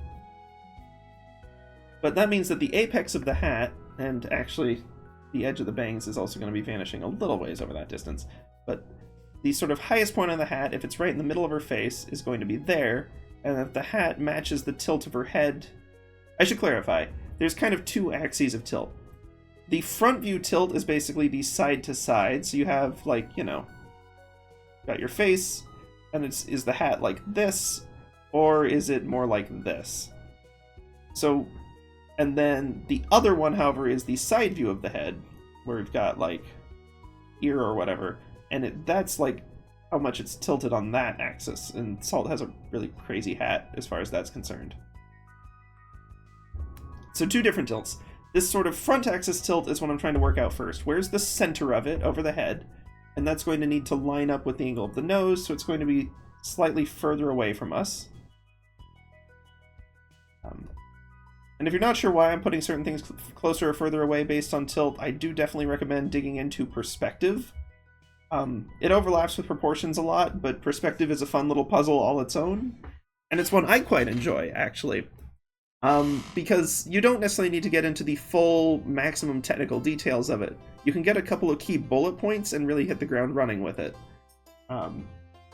But that means that the apex of the hat, and actually the edge of the bangs is also going to be vanishing a little ways over that distance, but the sort of highest point on the hat, if it's right in the middle of her face, is going to be there, and if the hat matches the tilt of her head... I should clarify, there's kind of two axes of tilt. The front view tilt is basically the side to side, so you have, like, you know, got your face, and is the hat like this, or is it more like this? So, and then the other one, however, is the side view of the head, where we've got, like, ear or whatever, and that's, like, how much it's tilted on that axis, and Salt has a really crazy hat as far as that's concerned. So two different tilts. This sort of front axis tilt is what I'm trying to work out first. Where's the center of it over the head? And that's going to need to line up with the angle of the nose, so it's going to be slightly further away from us. And if you're not sure why I'm putting certain things closer or further away based on tilt, I do definitely recommend digging into perspective. It overlaps with proportions a lot, but perspective is a fun little puzzle all its own. And it's one I quite enjoy, actually. Because you don't necessarily need to get into the full maximum technical details of it. You can get a couple of key bullet points and really hit the ground running with it. Now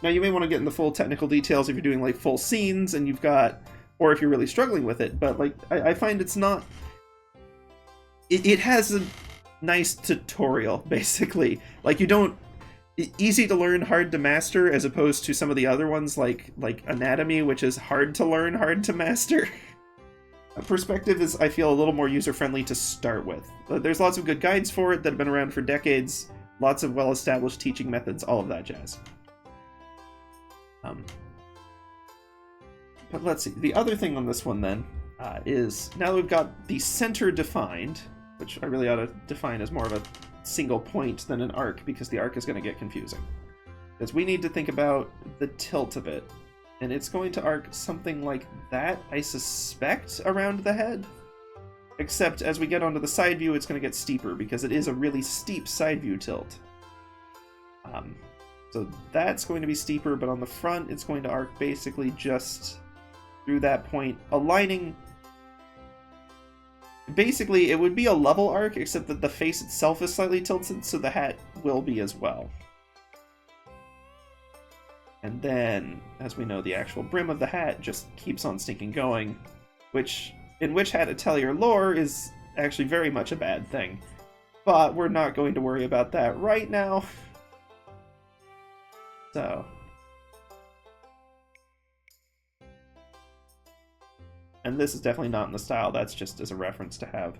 you may want to get in the full technical details if you're doing like full scenes and you've got, or if you're really struggling with it, but like I find it's not, it has a nice tutorial basically. Like you don't, easy to learn, hard to master, as opposed to some of the other ones like anatomy, which is hard to learn, hard to master. Perspective is, I feel, a little more user-friendly to start with. There's lots of good guides for it that have been around for decades, lots of well-established teaching methods, all of that jazz. But let's see, the other thing on this one then is, now that we've got the center defined, which I really ought to define as more of a single point than an arc, because the arc is going to get confusing. Because we need to think about the tilt of it. And it's going to arc something like that, I suspect, around the head. Except as we get onto the side view, it's going to get steeper, because it is a really steep side view tilt. So that's going to be steeper, but on the front, it's going to arc basically just through that point, aligning... Basically, it would be a level arc, except that the face itself is slightly tilted, so the hat will be as well. And then, as we know, the actual brim of the hat just keeps on stinking going, which, in Witch Hat Atelier lore, is actually very much a bad thing. But we're not going to worry about that right now. So. And this is definitely not in the style, that's just as a reference to have.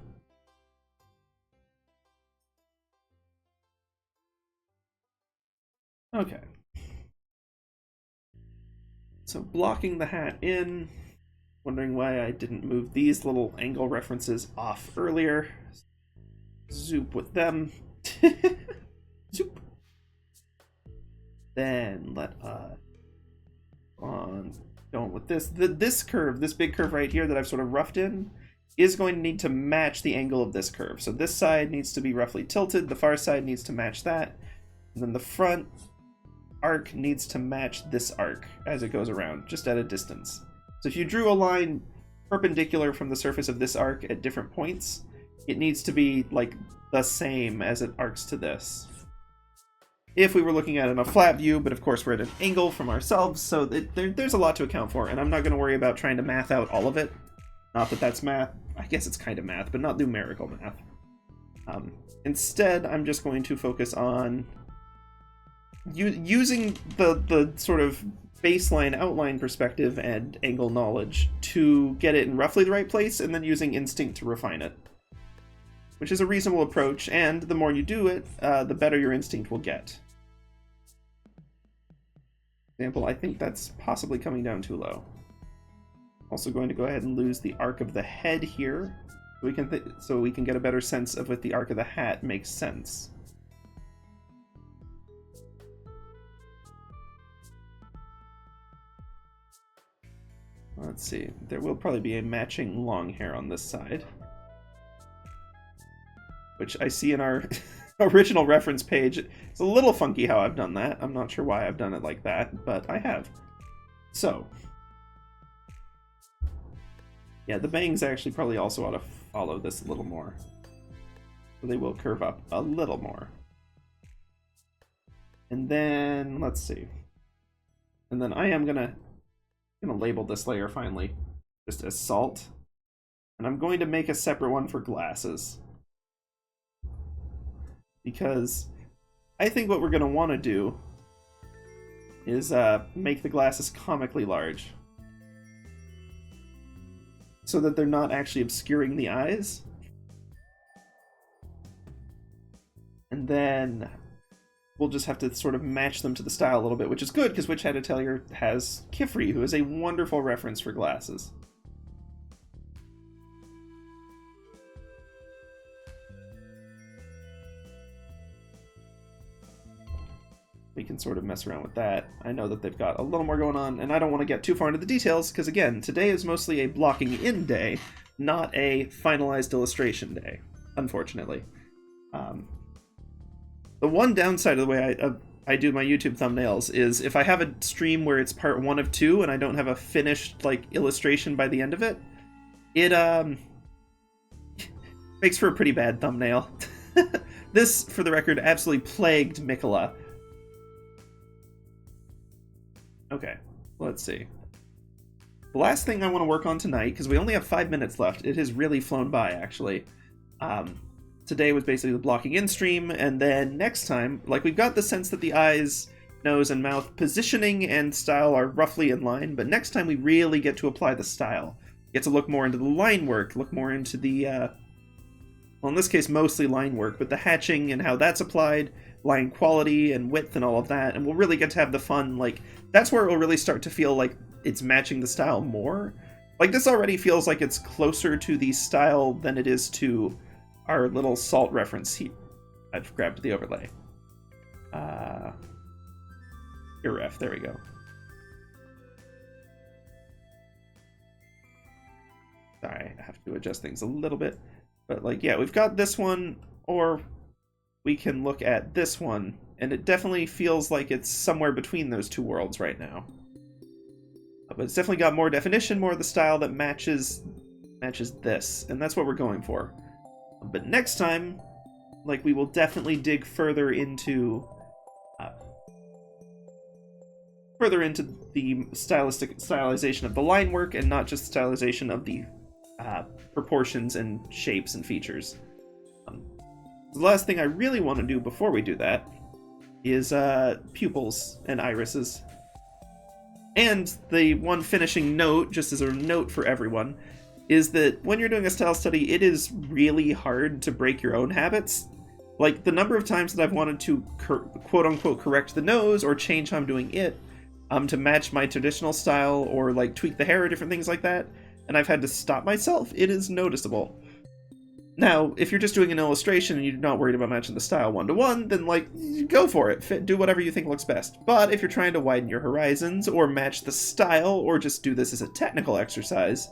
Okay. So blocking the hat in, wondering why I didn't move these little angle references off earlier. Zoop with them. Zoop. Then let on going with this. This curve, this big curve right here that I've sort of roughed in, is going to need to match the angle of this curve. So this side needs to be roughly tilted, the far side needs to match that, and then the front arc needs to match this arc as it goes around, just at a distance. So if you drew a line perpendicular from the surface of this arc at different points, it needs to be like the same as it arcs to this. If we were looking at it in a flat view, but of course we're at an angle from ourselves, so there's a lot to account for, and I'm not going to worry about trying to math out all of it. Not that that's math. I guess it's kind of math, but not numerical math. Instead, I'm just going to focus on using the sort of baseline outline perspective and angle knowledge to get it in roughly the right place, and then using instinct to refine it. Which is a reasonable approach, and the more you do it, the better your instinct will get. For example, I think that's possibly coming down too low. Also going to go ahead and lose the arc of the head here, so we can get a better sense of if the arc of the hat makes sense. Let's see, there will probably be a matching long hair on this side, which I see in our original reference page. It's a little funky how I've done that. I'm not sure why I've done it like that, but I have. So, yeah, the bangs actually probably also ought to follow this a little more. So they will curve up a little more. And then, let's see. And then I am gonna label this layer finally just as salt. And I'm going to make a separate one for glasses. Because I think what we're going to want to do is make the glasses comically large, so that they're not actually obscuring the eyes. And then we'll just have to sort of match them to the style a little bit, which is good because Witch Hat Atelier has Kifri, who is a wonderful reference for glasses. We can sort of mess around with that. I know that they've got a little more going on, and I don't want to get too far into the details, because again, today is mostly a blocking in day, not a finalized illustration day, unfortunately. The one downside of the way I do my YouTube thumbnails is if I have a stream where it's part 1 of 2 and I don't have a finished illustration by the end of it, it makes for a pretty bad thumbnail. This, for the record, absolutely plagued Mikola. Okay, let's see. The last thing I want to work on tonight, because we only have 5 minutes left, it has really flown by, actually. Today was basically the blocking in stream, and then next time, we've got the sense that the eyes, nose, and mouth positioning and style are roughly in line, but next time we really get to apply the style. Get to look more into the line work, look more into the, well, in this case, mostly line work, but the hatching and how that's applied, line quality and width and all of that, and we'll really get to have the fun, that's where it will really start to feel like it's matching the style more. This already feels like it's closer to the style than it is to our little salt reference here. I've grabbed the overlay. Here, ref, there we go. Sorry, I have to adjust things a little bit. But yeah, we've got this one, or we can look at this one, and it definitely feels like it's somewhere between those two worlds right now. But it's definitely got more definition, more of the style that matches this, and that's what we're going for. But next time, we will definitely dig further into the stylization of the line work, and not just stylization of the proportions and shapes and features. The last thing I really want to do before we do that is pupils and irises. And the one finishing note, just as a note for everyone, is that when you're doing a style study, it is really hard to break your own habits. The number of times that I've wanted to quote-unquote correct the nose or change how I'm doing it to match my traditional style, or tweak the hair or different things like that, and I've had to stop myself, it is noticeable. Now, if you're just doing an illustration and you're not worried about matching the style one-to-one, then, like, go for it. Do whatever you think looks best. But if you're trying to widen your horizons, or match the style, or just do this as a technical exercise,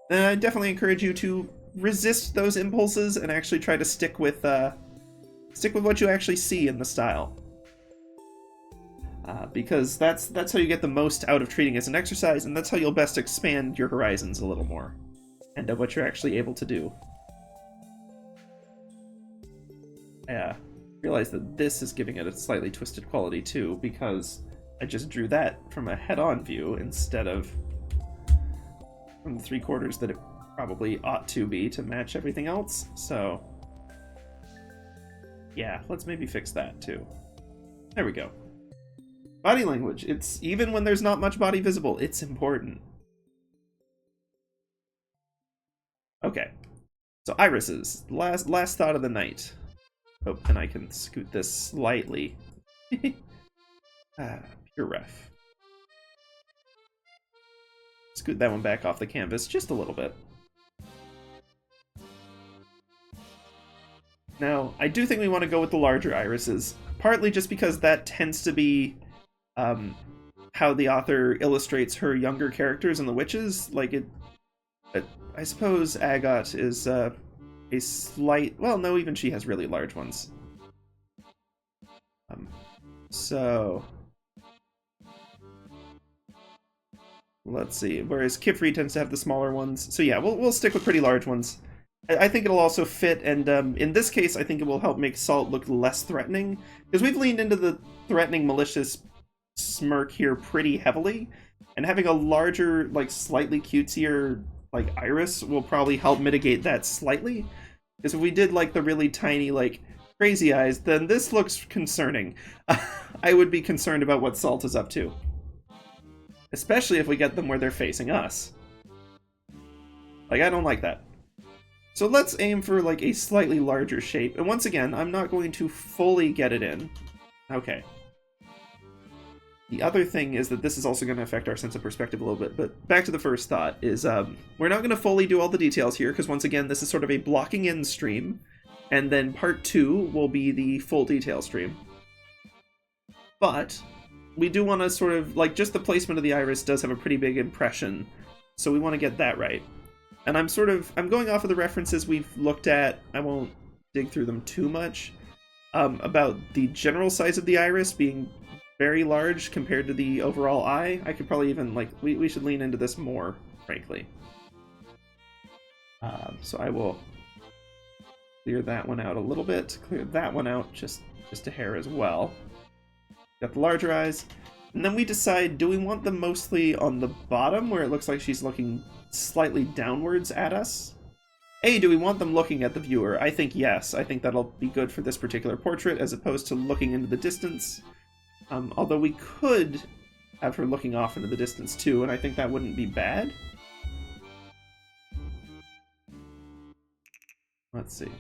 then I definitely encourage you to resist those impulses and actually try to stick with what you actually see in the style. Because that's how you get the most out of treating it as an exercise, and that's how you'll best expand your horizons a little more, and what you're actually able to do. I realize that this is giving it a slightly twisted quality too, because I just drew that from a head-on view instead of from the 3/4 that it probably ought to be to match everything else. So yeah, let's maybe fix that too. There we go. Body language. It's even when there's not much body visible, it's important. Okay. So irises. Last thought of the night. Oh, and I can scoot this slightly. Pure ref. Scoot that one back off the canvas just a little bit. Now, I do think we want to go with the larger irises, partly just because that tends to be how the author illustrates her younger characters and the witches. Like, I suppose Agot is a slight... Well, no, even she has really large ones. So... Let's see. Whereas Kifri tends to have the smaller ones. So yeah, we'll stick with pretty large ones. I think it'll also fit, and in this case, I think it will help make Salt look less threatening, because we've leaned into the threatening, malicious smirk here pretty heavily, and having a larger, like, slightly cutesier, like, iris will probably help mitigate that slightly. Because if we did, like, the really tiny, like, crazy eyes, then this looks concerning. I would be concerned about what Salt is up to. Especially if we get them where they're facing us. Like, I don't like that. So let's aim for, like, a slightly larger shape. And once again, I'm not going to fully get it in. Okay. The other thing is that this is also going to affect our sense of perspective a little bit. But back to the first thought is, we're not going to fully do all the details here, because once again, this is sort of a blocking in stream. And then part 2 will be the full detail stream. But we do want to sort of, like, just the placement of the iris does have a pretty big impression. So we want to get that right. And I'm going off of the references we've looked at. I won't dig through them too much. About the general size of the iris being very large compared to the overall eye. I could probably even, like, we should lean into this more, frankly. So I will clear that one out a little bit. Clear that one out just a hair as well. Got the larger eyes. And then we decide, do we want them mostly on the bottom, where it looks like she's looking slightly downwards at us? Do we want them looking at the viewer? I think yes. I think that'll be good for this particular portrait, as opposed to looking into the distance. Although we could have her looking off into the distance too, and I think that wouldn't be bad. Let's see.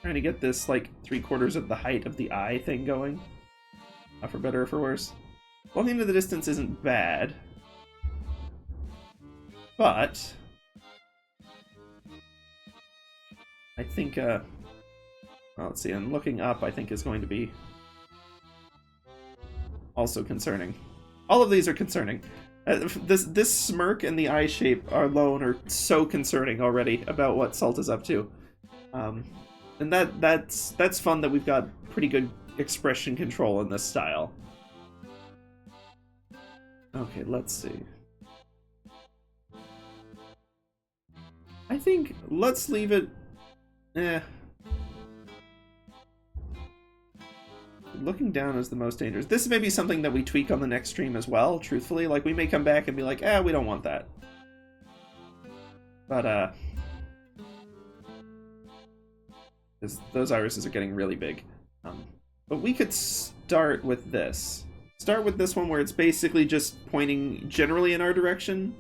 Trying to get this, like, 3/4 of the height of the eye thing going. For better or for worse. Looking into the distance isn't bad. But I think, well, let's see, and looking up I think is going to be also concerning. All of these are concerning. This smirk and the eye shape alone are so concerning already about what Salt is up to. And that's fun that we've got pretty good expression control in this style. Okay, let's see. I think let's leave it... Looking down is the most dangerous. This may be something that we tweak on the next stream as well, truthfully. Like, we may come back and be like, we don't want that. But, those irises are getting really big. But we could start with this. Start with this one where it's basically just pointing generally in our direction,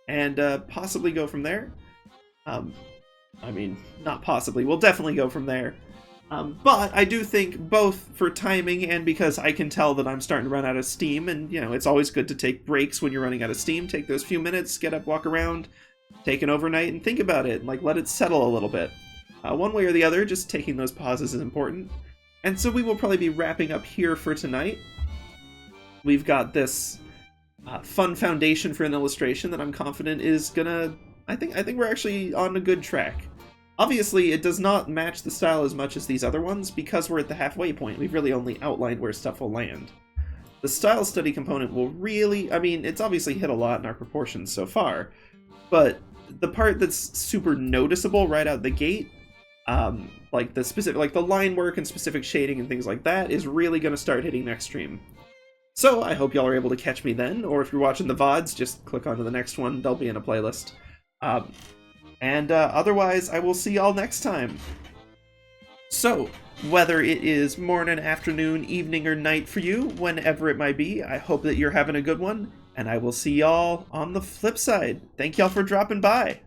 and possibly go from there. I mean, not possibly. We'll definitely go from there. But I do think both for timing and because I can tell that I'm starting to run out of steam, and, you know, it's always good to take breaks when you're running out of steam. Take those few minutes, get up, walk around, take an overnight, and think about it, and, like, let it settle a little bit. One way or the other, just taking those pauses is important. And so we will probably be wrapping up here for tonight. We've got this fun foundation for an illustration that I'm confident is gonna... I think we're actually on a good track. Obviously, it does not match the style as much as these other ones because we're at the halfway point. We've really only outlined where stuff will land. The style study component will really... I mean, it's obviously hit a lot in our proportions so far, but the part that's super noticeable right out the gate, like the line work and specific shading and things like that, is really going to start hitting next stream. So I hope y'all are able to catch me then, or if you're watching the VODs, just click onto the next one. They'll be in a playlist. Otherwise, I will see y'all next time. So, whether it is morning, afternoon, evening, or night for you, whenever it might be, I hope that you're having a good one, and I will see y'all on the flip side. Thank y'all for dropping by.